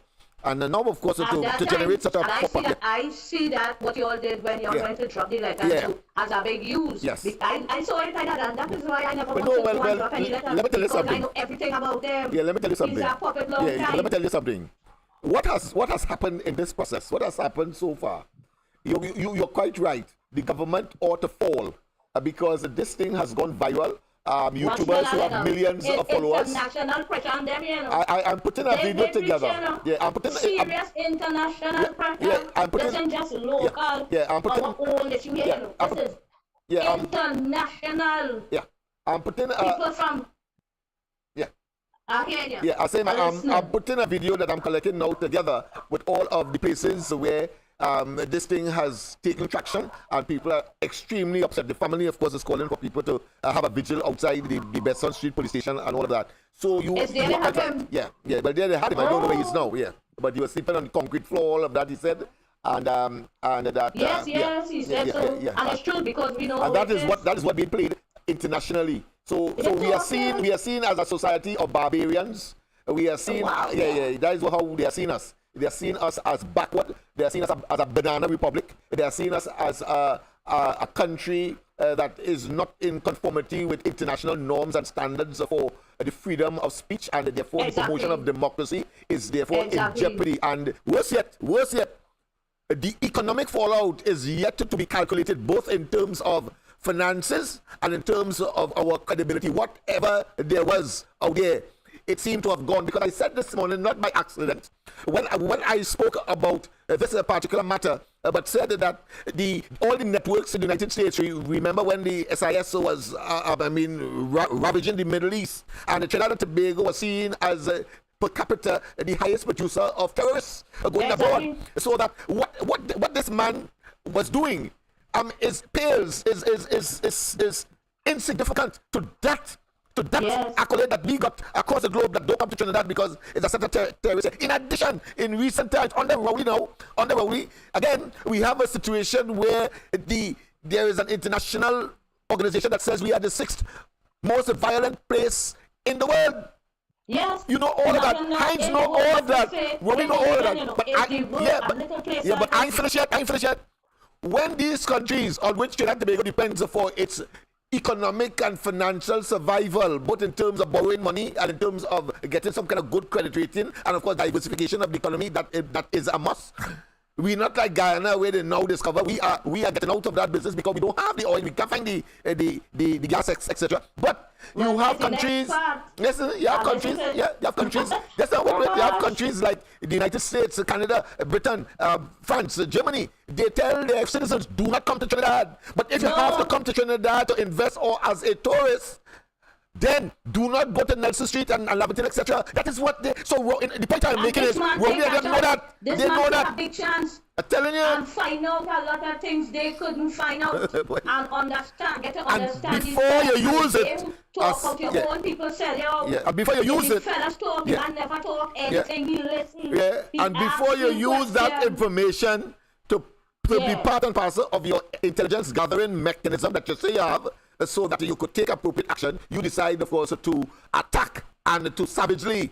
And now, of course, to generate such a... I see that what you all did when you all went to drop the letter as a big use. Yes. I saw it like that, and that is why I never want to drop any letter. Let me tell you something. I know everything about them. Yeah, let me tell you something. He's a puppet long time. Let me tell you something. What has happened in this process? What has happened so far? You're quite right. The government ought to fall because this thing has gone viral. YouTubers who have millions of followers. It's national pressure on them, you know. I'm putting a video together. I'm putting serious international pressure. This isn't just local. I'm putting. Our own that you hear. This is international. I'm putting. People from. I hear you. I'm saying I'm putting a video that I'm collecting now together with all of the places where this thing has taken traction and people are extremely upset. The family, of course, is calling for people to have a vigil outside the Besson Street police station and all of that. So but there they had him. I don't know where he is now. But he was sleeping on the concrete floor, all of that, he said. And that he said so. And it's true because we know. And that is what being played internationally. So we are seen as a society of barbarians. We are seen that is how they are seeing us. They are seeing us as backward. They are seeing us as a banana republic. They are seeing us as a country that is not in conformity with international norms and standards for the freedom of speech, and therefore the promotion of democracy is therefore in jeopardy. And worse yet, the economic fallout is yet to be calculated, both in terms of finances and in terms of our credibility. Whatever there was out there, it seemed to have gone, because I said this morning, not by accident, when I spoke about this particular matter, but said that all the networks in the United States, remember when the SIS was, ravaging the Middle East, and Trinidad and Tobago was seen as per capita the highest producer of terrorists going abroad. So that what this man was doing is insignificant to that accolade that we got across the globe that don't come to Trinidad because it's a set of terrorists. In addition, in recent times, under Rowley, again, we have a situation where there is an international organization that says we are the 6th most violent place in the world. Yes. You know all of that. Heinz know all of that. Rowley know all of that. But I ain't finished yet. When these countries on which Trinidad and Tobago depends for its economic and financial survival, both in terms of borrowing money and in terms of getting some kind of good credit rating, and of course diversification of the economy that is a must. We're not like Guyana where they now discover we are getting out of that business because we don't have the oil, we can't find the gas, etc. But you have countries, listen, you have countries, you have countries. That's not what you have countries like the United States, Canada, Britain, France, Germany. They tell their citizens, do not come to Trinidad. But if you have to come to Trinidad to invest or as a tourist, then do not go to Nelson Street and Laverton, etc. That is what they. So the point I'm making is, Rowley, they know that. They know that. Big chance. I'm telling you. And find out a lot of things they couldn't find out and understand. Get to understand. And before you use it, talk about your own people sell you. Yeah. And before you use it, fellas talk. You can never talk anything. He listen. Yeah. And before you use that information to be part and parcel of your intelligence gathering mechanism that you say you have, so that you could take appropriate action, you decide, of course, to attack and to savagely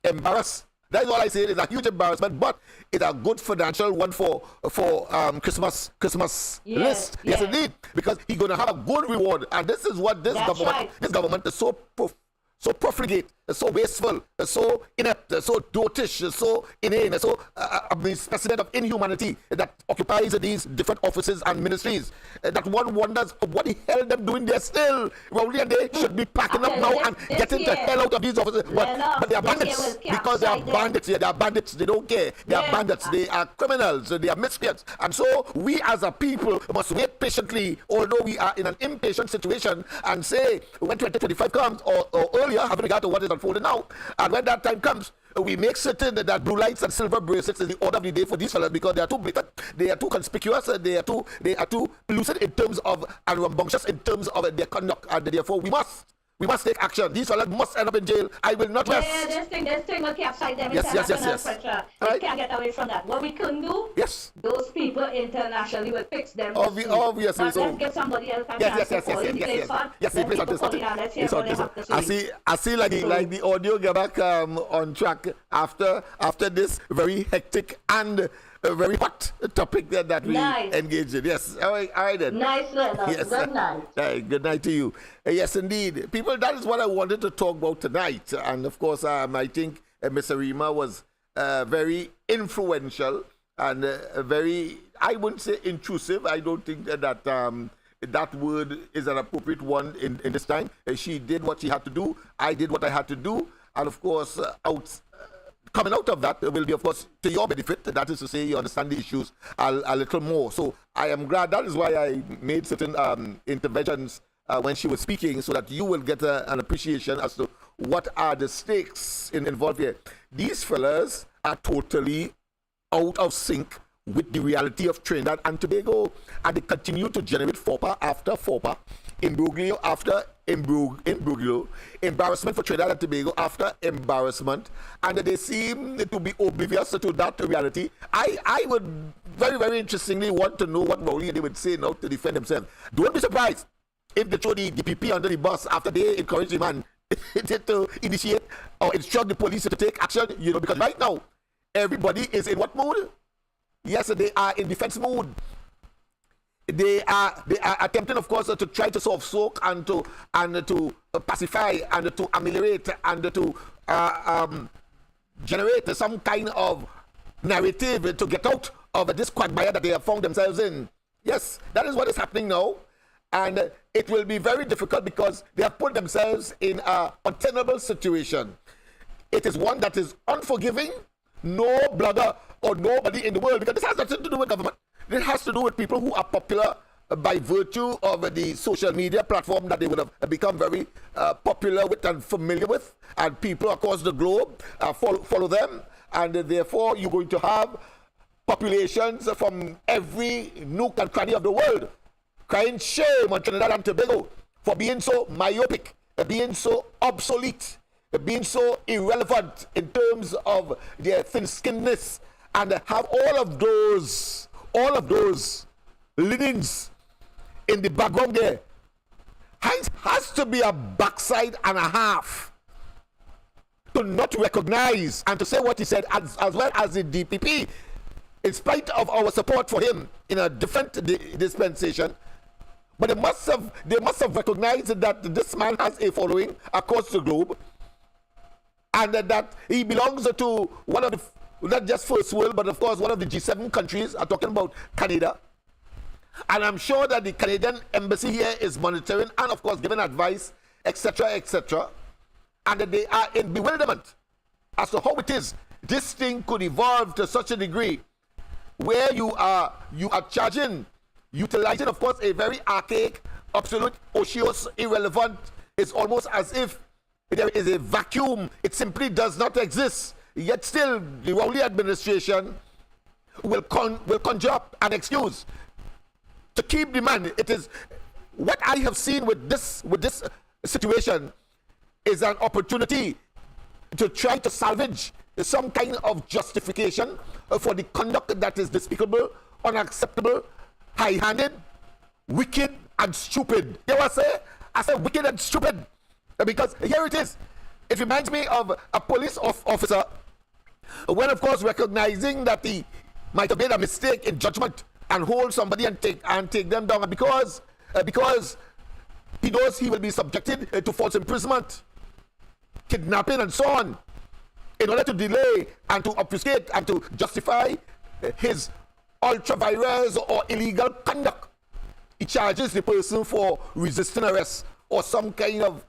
embarrass. That is all I say. It's a huge embarrassment, but it's a good financial one for Christmas list. Yes, indeed, because he's going to have a good reward, and this is what this government is so profligate, so wasteful, so inept, so dotish, so inane, so a specimen of inhumanity that occupies these different offices and ministries. That one wonders what the hell they're doing there still. Rowley, and they should be packing up now and getting the hell out of these offices. But they are bandits, because they are bandits. Yeah, they are bandits. They don't care. They are bandits. They are criminals. They are miscreants. And so we as a people must wait patiently, although we are in an impatient situation, and say when 2025 comes or earlier, having regard to what is unfolding now, and when that time comes, we make certain that blue lights and silver bracelets is the order of the day for these fellas, because they are too blatant, they are too conspicuous, they are too lucid in terms of, and rambunctious in terms of their conduct, and therefore we must take action. These fellas must end up in jail. I will not rest. This thing will capsize them. Yes. Pressure. We can't get away from that. What we couldn't do, those people internationally will fix them. Obviously. So, let's get somebody else. I see like the audio get back on track after this very hectic and a very hot topic that we engage in. Yes. All right then. Nice, Lennox. Yes. Good night. Good night to you. Yes, indeed. People, that is what I wanted to talk about tonight. And of course, I think Ms. Arima was very influential and very, I wouldn't say intrusive. I don't think that that word is an appropriate one in this time. She did what she had to do. I did what I had to do. And of course, coming out of that will be, of course, to your benefit. That is to say, you understand the issues a little more. So I am glad. That is why I made certain interventions when she was speaking, so that you will get an appreciation as to what are the stakes involved here. These fellas are totally out of sync with the reality of Trinidad and Tobago, and they continue to generate FOPA after FOPA, imbroglio after imbroglio, embarrassment for Trinidad and Tobago after embarrassment, and they seem to be oblivious to that reality. I would very, very interestingly want to know what Rowley they would say now to defend themselves. Don't be surprised if they throw the DPP under the bus after they encourage the man to initiate or instruct the police to take action, because right now everybody is in what mood? Yes, they are in defense mode. They are attempting, of course, to try to sort of soak and to pacify and to ameliorate and to generate some kind of narrative to get out of this quagmire that they have found themselves in. Yes, that is what is happening now. And it will be very difficult because they have put themselves in an untenable situation. It is one that is unforgiving. No blogger or nobody in the world, because this has nothing to do with government. It has to do with people who are popular by virtue of the social media platform that they would have become very popular with and familiar with. And people across the globe follow them. And therefore, you're going to have populations from every nook and cranny of the world crying shame on Trinidad and Tobago for being so myopic, being so obsolete, being so irrelevant in terms of their thin-skinnedness, and have all of those leanings in the background there. Has to be a backside and a half to not recognize and to say what he said, as well as the DPP, in spite of our support for him in a different dispensation. But they must have recognized that this man has a following across the globe, and that he belongs to one of the not just first world, but of course one of the G7 countries. I'm talking about Canada. And I'm sure that the Canadian embassy here is monitoring and of course giving advice, etc., etc. And that they are in bewilderment as to how it is this thing could evolve to such a degree where you are utilizing, of course, a very archaic, obsolete, osseous, irrelevant. It's almost as if there is a vacuum. It simply does not exist. Yet still, the Rowley administration will conjure up an excuse to keep the man. It is what I have seen with this situation is an opportunity to try to salvage some kind of justification for the conduct that is despicable, unacceptable, high-handed, wicked, and stupid. They will say, I say wicked and stupid, because here it is. It reminds me of a police officer when, of course, recognizing that he might have made a mistake in judgment and hold somebody and take them down, and because he knows he will be subjected to false imprisonment, kidnapping, and so on, in order to delay and to obfuscate and to justify his ultra-virus or illegal conduct, he charges the person for resisting arrest or some kind of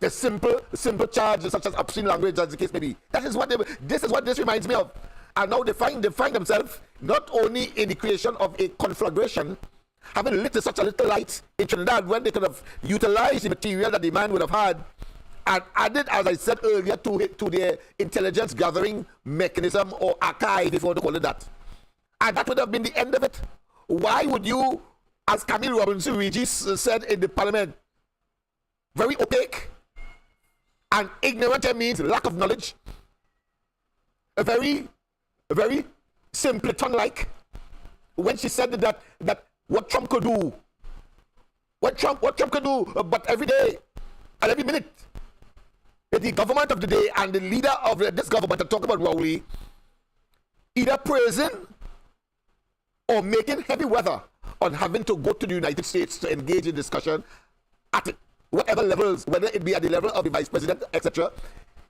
a simple charge such as obscene language, as the case may be. This is what this reminds me of. And now they find themselves not only in the creation of a conflagration, having lit such a little light in Trinidad when they could have utilized the material that the man would have had and added, as I said earlier, to their intelligence gathering mechanism or archive, if you want to call it that. And that would have been the end of it. Why would you, as Camille Robinson Regis said in the parliament, very opaque and ignorant means lack of knowledge, a very simpleton-like, when she said that what Trump could do, but every day and every minute, the government of the day and the leader of this government, I'm talking about Rowley, either praising or making heavy weather on having to go to the United States to engage in discussion at whatever levels, whether it be at the level of the vice president, etc.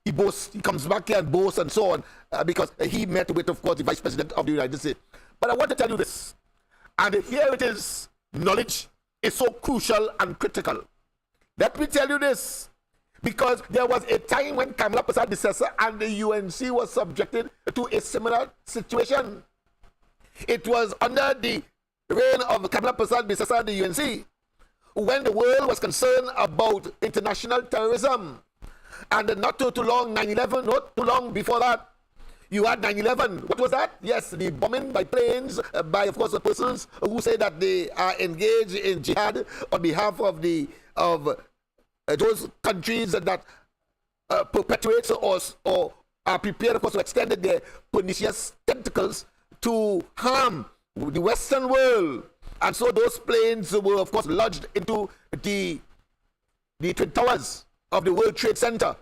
He comes back here and boasts and so on, because he met with, of course, the vice president of the United States. But I want to tell you this, and here it is, knowledge is so crucial and critical. Let me tell you this, because there was a time when Kamala Persad-Bissessar and the UNC was subjected to a similar situation. It was under the reign of Kamala Persad-Bissessar and the UNC when the world was concerned about international terrorism. And not too long, 9/11, not too long before that, you had 9/11. What was that? Yes, the bombing by planes by, of course, the persons who say that they are engaged in jihad on behalf of those countries that perpetuate or are prepared, of course, to extend their pernicious tentacles to harm the Western world. And so those planes were, of course, lodged into the Twin Towers of the World Trade Center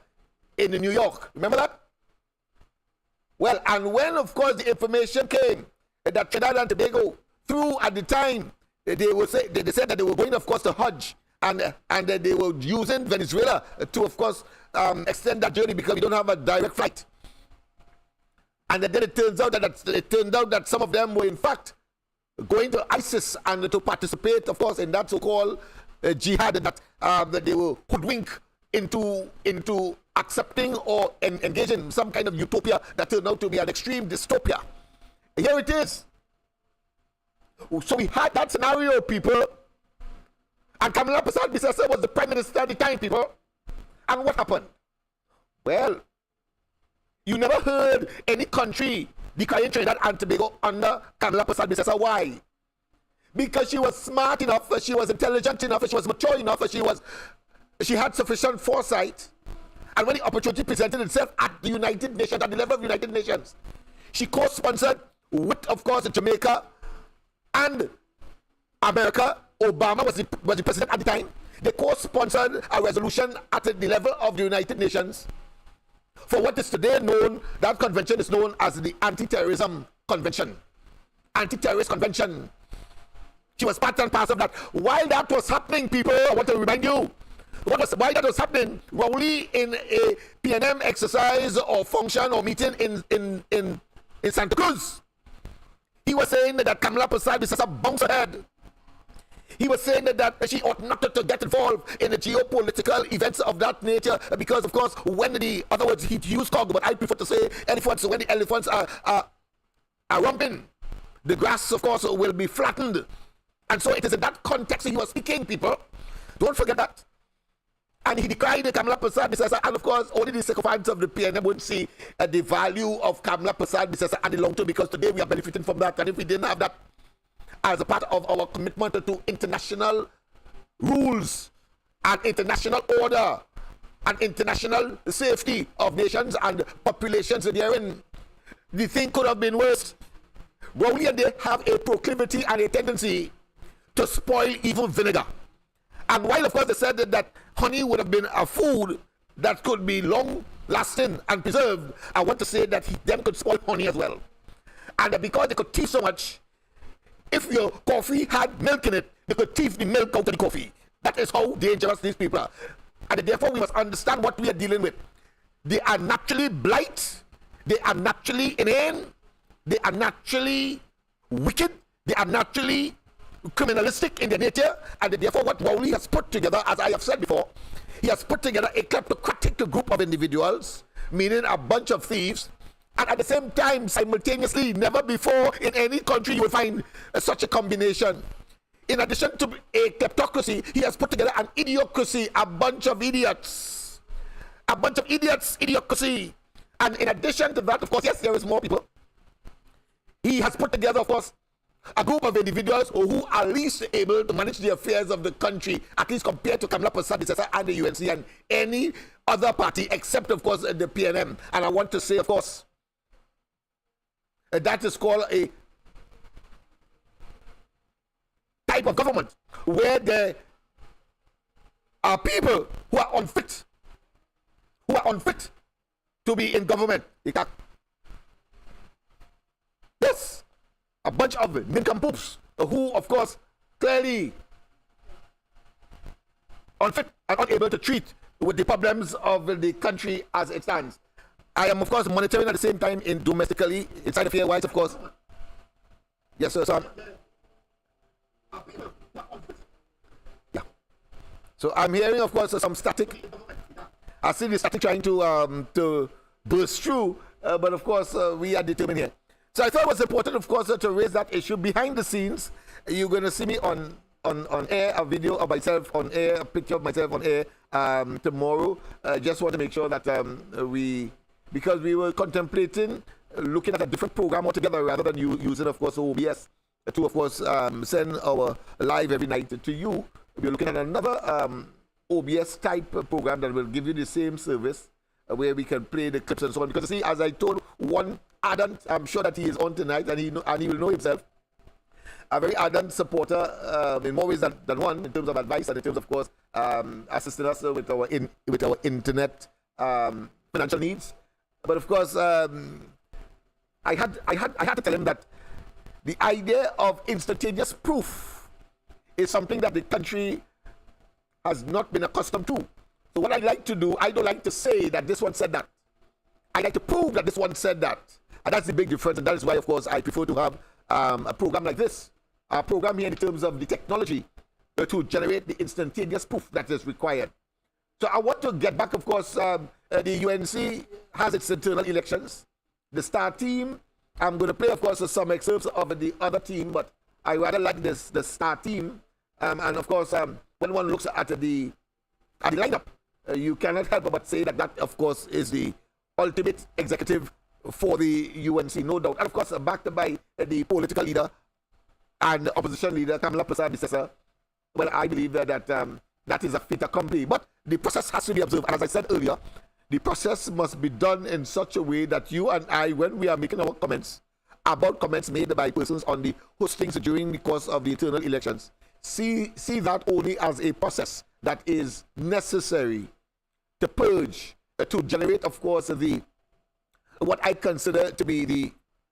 in New York. Remember that? Well, and when, of course, the information came that Trinidad and Tobago, through at the time, they said that they were going, of course, to Hajj, and that they were using Venezuela to, of course, extend that journey because we don't have a direct flight. And then it turned out that some of them were, in fact, going to ISIS and to participate, of course, in that so-called jihad that they were hoodwinked into accepting or engaging in some kind of utopia that turned out to be an extreme dystopia. Here it is. So we had that scenario, people. And Kamala Persad-Bissessar was the prime minister at the time, people. And what happened? Well, you never heard any country declaring Trinidad and Tobago under Kamala Persad-Bissessar. Why? Because she was smart enough, she was intelligent enough, she was mature enough, she had sufficient foresight. And when the opportunity presented itself at the United Nations, at the level of United Nations, she co-sponsored with, of course, Jamaica and America. Obama was the president at the time. They co-sponsored a resolution at the level of the United Nations for what is today known, that convention is known as the Anti-Terrorism Convention. Anti-Terrorist Convention. She was part and parcel of that. While that was happening, people, I want to remind you why that was happening. Rowley in a PNM exercise or function or meeting in Santa Cruz, he was saying that Kamala Prasad is a bounce ahead. He was saying that she ought not to get involved in the geopolitical events of that nature because, of course, when he used cargo, but I prefer to say elephants, when the elephants are romping, the grass, of course, will be flattened. And so it is in that context he was speaking, people. Don't forget that. And he decried Kamala Prasad, and of course, only the sycophants of the PNM would see the value of Kamala Prasad and the long term, because today we are benefiting from that. And if we didn't have that as a part of our commitment to international rules and international order and international safety of nations and populations therein, the thing could have been worse. Rowley and they have a proclivity and a tendency to spoil even vinegar. And while, of course, they said that honey would have been a food that could be long-lasting and preserved, I want to say that them could spoil honey as well. And because they could tease so much, if your coffee had milk in it, they could tease the milk out of the coffee. That is how dangerous these people are. And therefore, we must understand what we are dealing with. They are naturally blight. They are naturally inane. They are naturally wicked. They are naturally criminalistic in their nature, and therefore what Rowley has put together, as I have said before, he has put together a kleptocratic group of individuals, meaning a bunch of thieves, and at the same time, simultaneously, never before in any country you will find such a combination. In addition to a kleptocracy, he has put together an idiocracy, a bunch of idiots. A bunch of idiots, idiocracy. And in addition to that, of course, yes, there is more people. He has put together, of course, a group of individuals who are least able to manage the affairs of the country, at least compared to Kamala Prasad and the UNC and any other party, except, of course, the PNM. And I want to say, of course, that is called a type of government where there are people who are unfit to be in government. Yes. A bunch of nincompoops who, of course, clearly unfit and unable to treat with the problems of the country as it stands. I am, of course, monitoring at the same time in domestically, inside the affair-wise, of course. Yes, sir. Yeah. So I'm hearing, of course, some static. I see the static trying to burst through, but of course, we are determined here. So I thought it was important, of course, to raise that issue. Behind the scenes, you're going to see me on air, a video of myself on air, a picture of myself on air tomorrow. Just want to make sure that because we were contemplating looking at a different program altogether rather than using, of course, OBS to, of course, send our live every night to you. We're looking at another OBS type program that will give you the same service where we can play the clips and so on. Because, see, as I told one ardent, I'm sure that he is on tonight and he will know himself, a very ardent supporter in more ways than one, in terms of advice and in terms, of course, assisting us with our internet financial needs. But of course, I had to tell him that the idea of instantaneous proof is something that the country has not been accustomed to. So what I like to do, I don't like to say that this one said that. I like to prove that this one said that. And that's the big difference. And that is why, of course, I prefer to have a program like this. A program here in terms of the technology to generate the instantaneous proof that is required. So I want to get back, of course, the UNC has its internal elections. The star team, I'm going to play, of course, some excerpts of the other team, but I rather like the star team. And of course, when one looks at the lineup, you cannot help but say that, of course, is the ultimate executive for the UNC, no doubt. And of course, backed by the political leader and the opposition leader, Kamala Prasad. Well, I believe that that is a fait accompli. But the process has to be observed. And as I said earlier, the process must be done in such a way that you and I, when we are making our comments about comments made by persons on the hostings during the course of the internal elections, see that only as a process that is necessary to purge, to generate, of course, what I consider to be the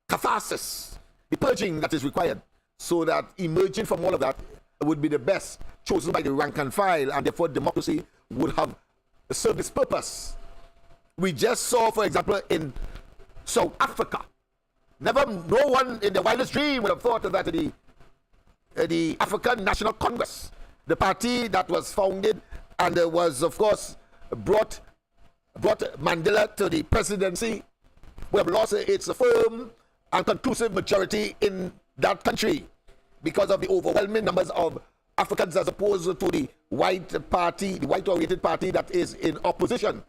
catharsis, the purging that is required, so that emerging from all of that would be the best chosen by the rank and file, and therefore democracy would have served its purpose. We just saw, for example, in South Africa, no one in the wildest dream would have thought that the African National Congress, the party that was founded and was, of course, brought Mandela to the presidency, would have lost its firm and conclusive majority in that country because of the overwhelming numbers of Africans as opposed to the white party, the white-oriented party that is in opposition.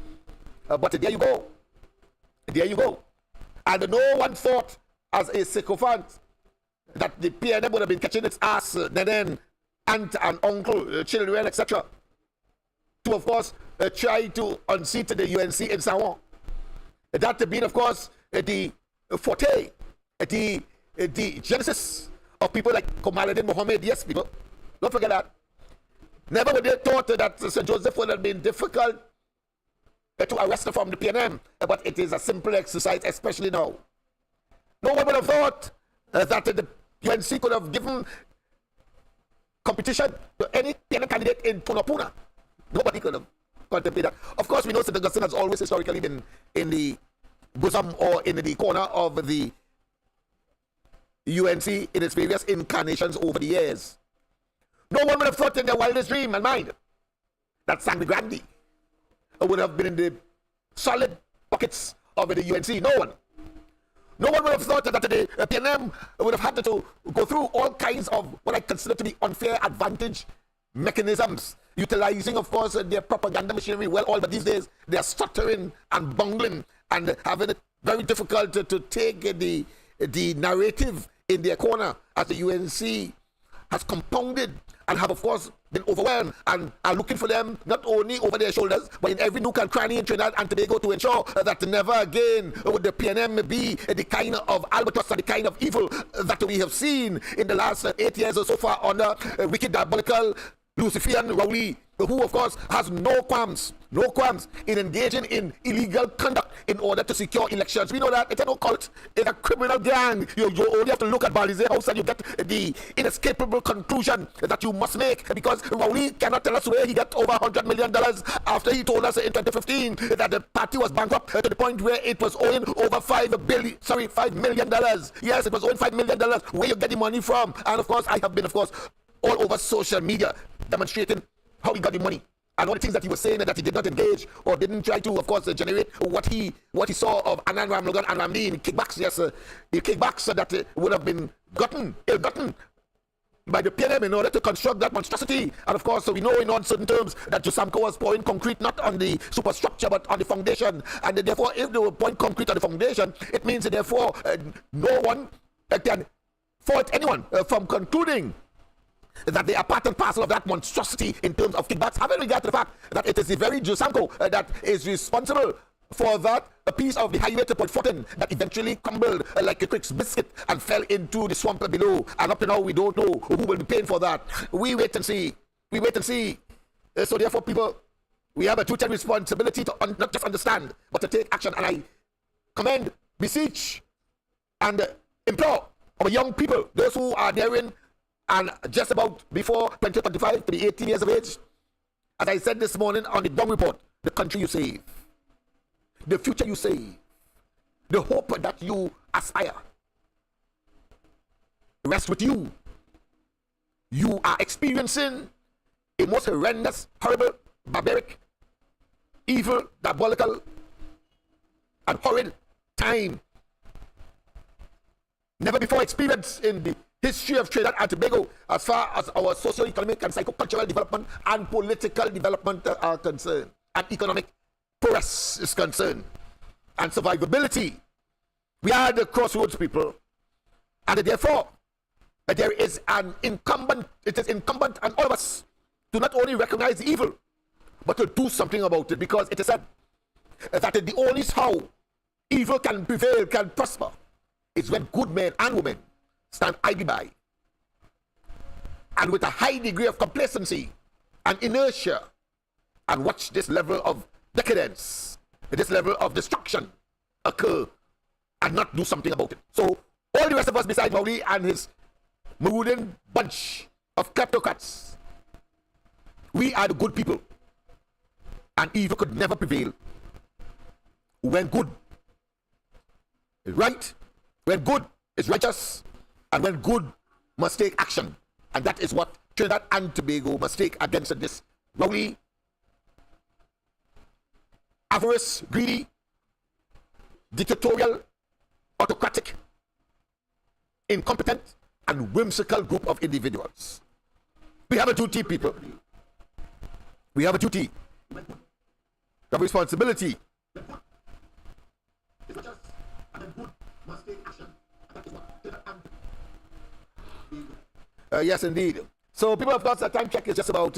But there you go. There you go. And no one thought as a sycophant that the PNM would have been catching its ass, then aunt and uncle, children, etc. to, of course, try to unseat the UNC in Sawan. That being, of course, the forte, the genesis of people like Kamaluddin Mohammed. Yes, people, don't forget that. Never would they thought that Sir Joseph would have been difficult to arrest from the PNM, but it is a simple exercise, especially now. No one would have thought that the UNC could have given competition to any PNM candidate in Punapuna. Nobody could have contemplated that. Of course, we know St. Augustine has always historically been in the bosom or in the corner of the UNC in its various incarnations over the years. No one would have thought in their wildest dream and mind that Sangre Grande would have been in the solid pockets of the UNC. No one. No one would have thought that the PNM would have had to go through all kinds of what I consider to be unfair advantage mechanisms, utilizing, of course, their propaganda machinery. Well, all but these days, they are stuttering and bungling and having it very difficult to take the narrative in their corner as the UNC has compounded and have, of course, been overwhelmed and are looking for them not only over their shoulders, but in every nook and cranny in Trinidad and Tobago to ensure that never again would the PNM be the kind of albatross and the kind of evil that we have seen in the last 8 years or so far under wicked, diabolical, Luciferian Rowley, who, of course, has no qualms in engaging in illegal conduct in order to secure elections. We know that it's no cult, it's a criminal gang. You only have to look at Balize House and you get the inescapable conclusion that you must make, because Rowley cannot tell us where he got over $100 million after he told us in 2015 that the party was bankrupt to the point where it was owing over $5 million. Yes, it was owing $5 million. Where you get the money from? And, of course, I have been, of course, all over social media demonstrating how he got the money and all the things that he was saying that he did not engage or didn't try to, of course, generate what he saw of Anand Ramlogan and Ramli in kickbacks. Yes, the kickbacks that would have been ill-gotten by the PNM in order to construct that monstrosity. And of course, we know in uncertain terms that Jusamco was pouring concrete not on the superstructure but on the foundation. And therefore, if they were pouring concrete on the foundation, it means therefore no one can fault anyone from concluding that they are part and parcel of that monstrosity in terms of kickbacks, having regard to the fact that it is the very Jusamco that is responsible for that piece of the highway to Port Fortin that eventually crumbled like a Crick's biscuit and fell into the swamp below. And up to now, we don't know who will be paying for that. We wait and see. So therefore, people, we have a duty and responsibility to not just understand, but to take action. And I commend, beseech, and implore our young people, those who are daring and just about before 2025 to be 18 years of age, as I said this morning on the Dawn Report, the country you save, the future you save, the hope that you aspire rests with you. You are experiencing a most horrendous, horrible, barbaric, evil, diabolical, and horrid time never before experienced in the history of Trinidad and Tobago as far as our socio-economic and psycho-cultural development and political development are concerned, and economic progress is concerned, and survivability. We are the crossroads people, and therefore there is it is incumbent on all of us to not only recognize the evil, but to do something about it, because it is said that the only how evil can prevail, can prosper, is when good men and women stand idly by and with a high degree of complacency and inertia and watch this level of decadence, this level of destruction occur and not do something about it. So all the rest of us besides Rowley and his marauding bunch of kleptocrats, we are the good people. and evil could never prevail. When good is right, when good is righteous, and when good must take action. And that is what Trinidad and Tobago must take against this Rowley, avarice, greedy, dictatorial, autocratic, incompetent, and whimsical group of individuals. We have a duty, people. We have a duty. We have a responsibility. Yes, indeed. So, people, of course, the time check is just about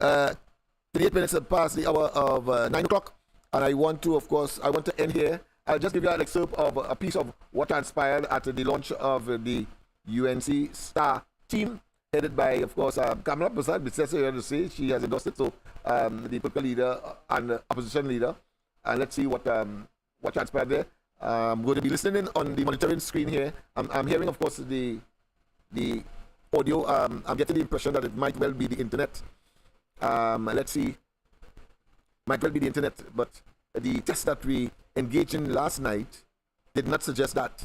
38 minutes past the hour of 9 o'clock. And I want to, of course, end here. I'll just give you an excerpt of a piece of what transpired at the launch of the UNC STAR team, headed by, of course, Kamala Prasad, which says to say she has endorsed it. So, the political leader and opposition leader. And let's see what transpired there. I'm going to be listening on the monitoring screen here. I'm hearing, of course, the audio. I'm getting the impression that it might well be the internet. Let's see. Might well be the internet, but the test that we engaged in last night did not suggest that.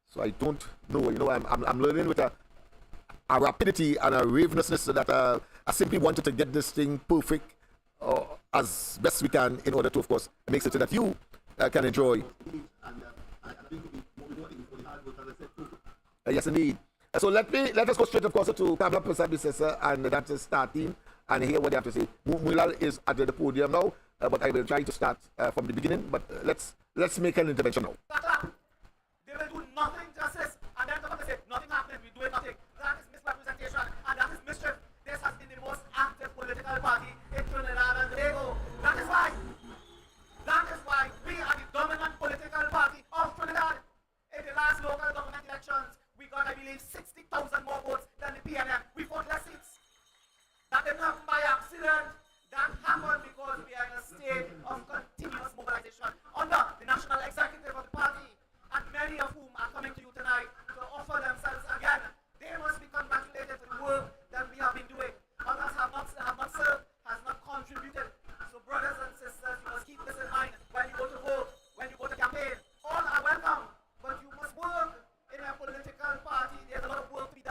So I don't know. You know, I'm learning with a rapidity and a ravenousness that I simply wanted to get this thing perfect as best we can in order to, of course, make certain that you can enjoy. Yes, indeed. So let us go straight, of course, to Kamala Prasad and that's STAR team and hear what they have to say. Mulal is at the podium now, but I will try to start from the beginning. But let's make an intervention now. They will do nothing, justice, and then come and say nothing happened. We do nothing. That is misrepresentation, and that is mischief. This has been the most active political party in Trinidad and Tobago. That is why we are the dominant political party of Trinidad. In the last local government elections, we got, I believe, 60,000 more votes than the PNM. We fought less seats. That didn't happen by accident. That happened because we are in a state of continuous mobilization under the national executive of the party, and many of whom are coming to you tonight to offer themselves again. They must be congratulated for the work that we have been doing. Others have not served, has not contributed. So brothers and sisters, you must keep this in mind when you go to vote, when you go to campaign. All are welcome, but you must work in a political party. There's a lot of work to be done.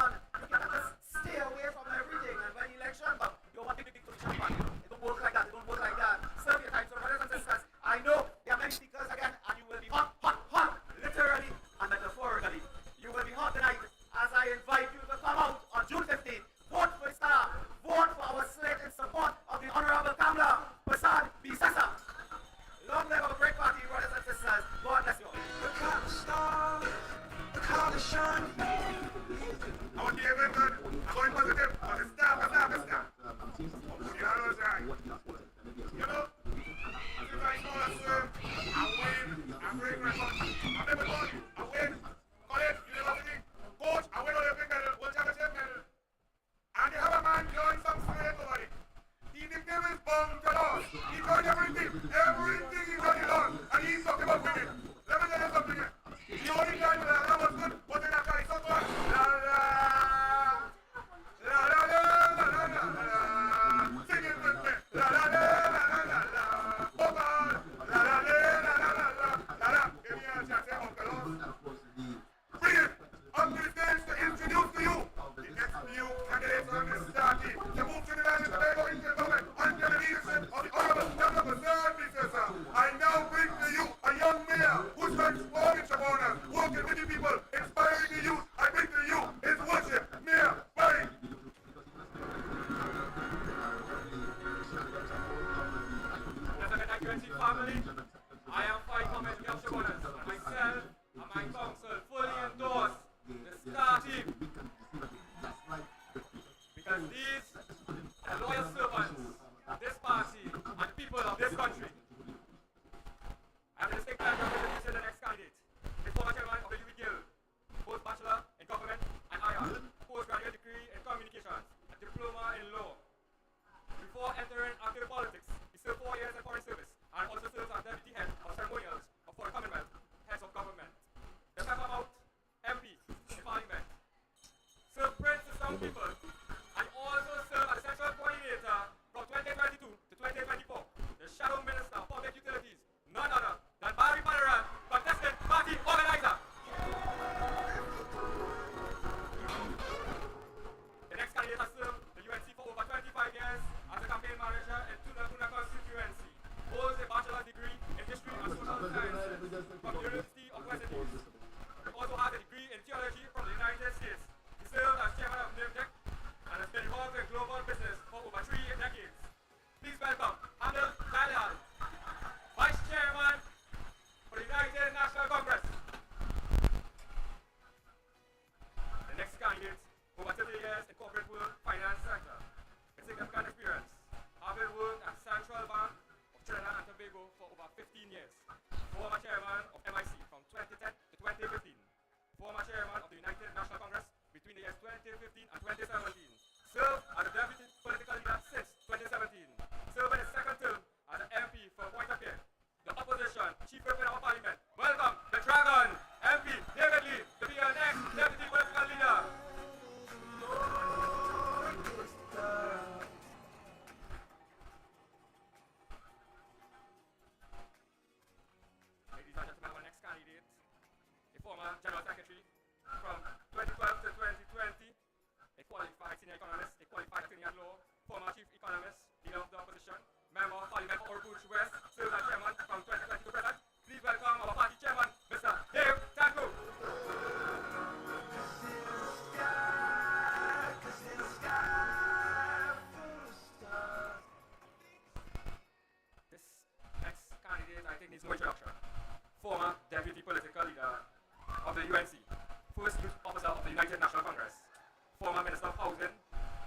Housing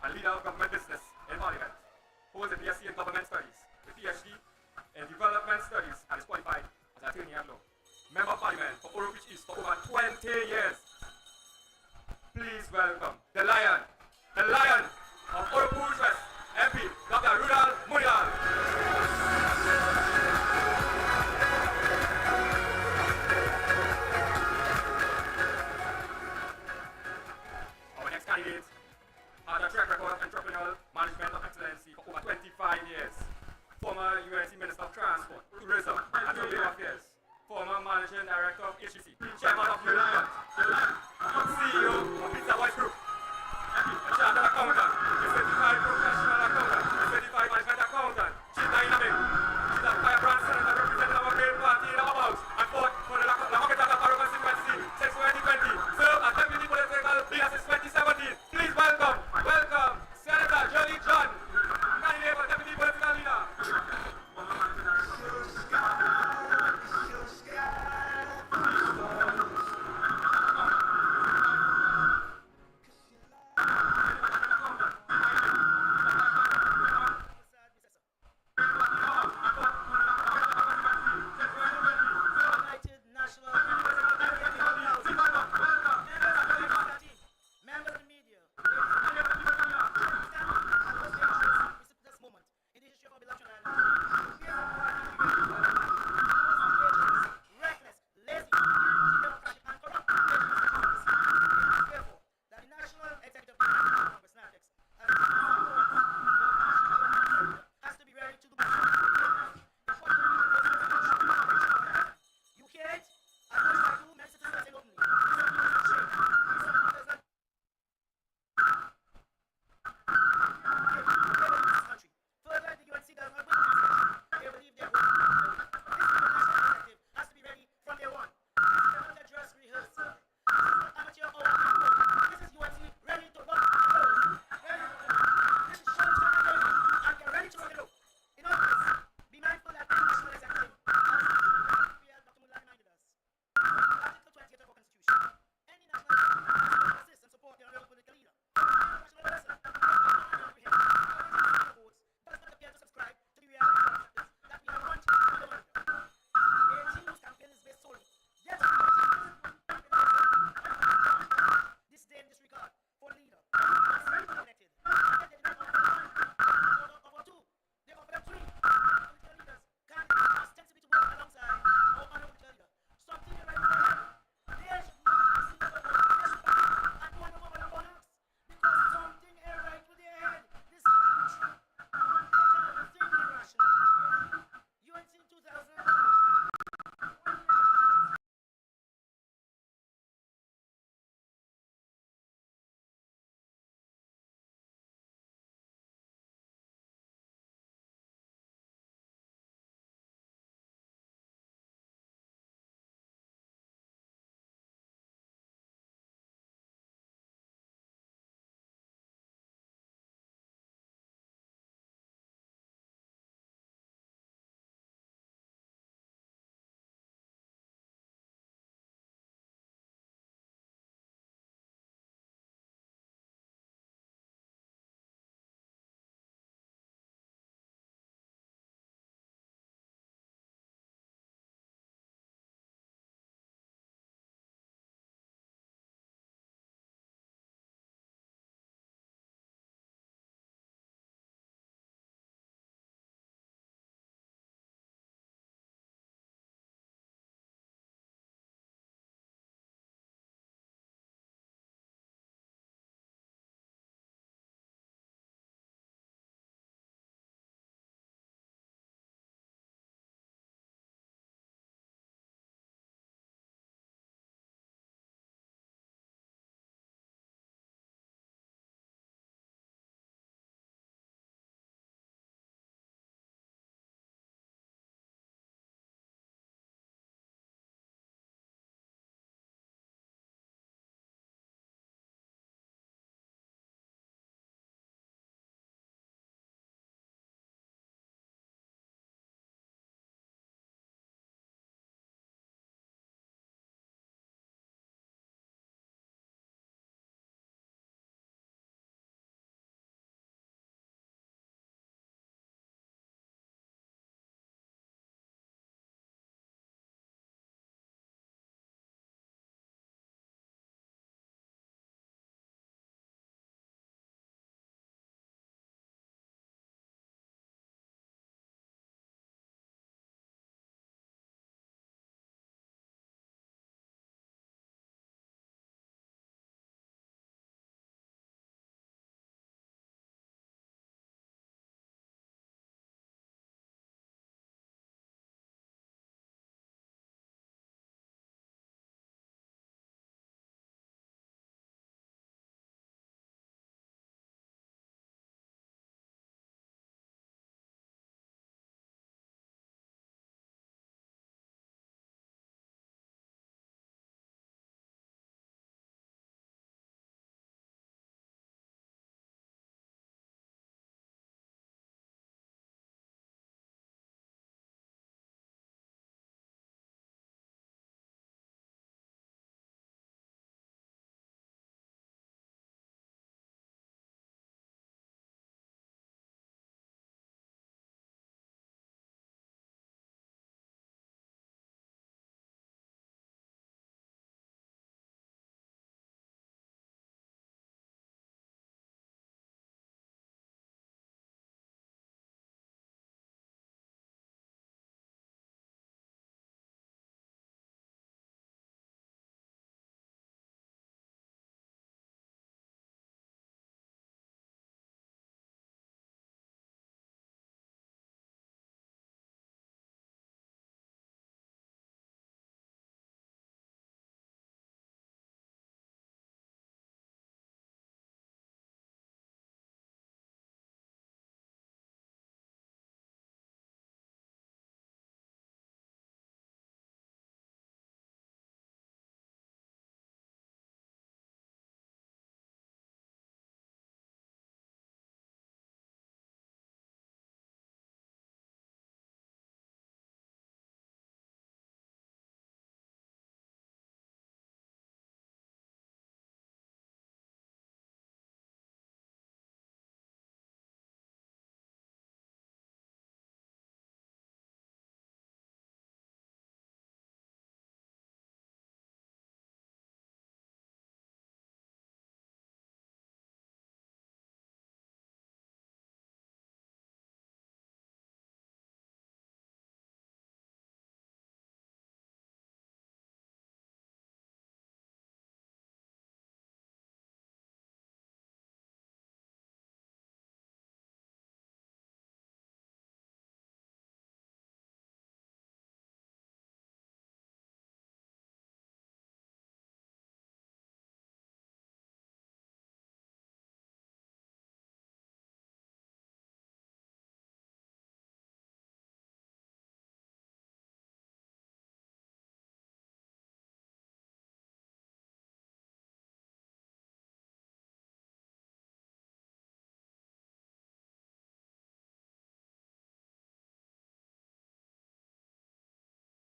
and leader of government business in Parliament. Holds a BSc in Government Studies, a PhD in Development Studies, and is qualified as an attorney at law. Member of Parliament for Orobich East for over 20 years. Please welcome the lion of Orobich West, MP, Dr. Rudal Munial. Our next candidate has a track record of entrepreneurial management of excellency for over 25 years. Former UNC Minister of Transport, Tourism and Urban Affairs. Former Managing Director of HEC, Chairman of Union,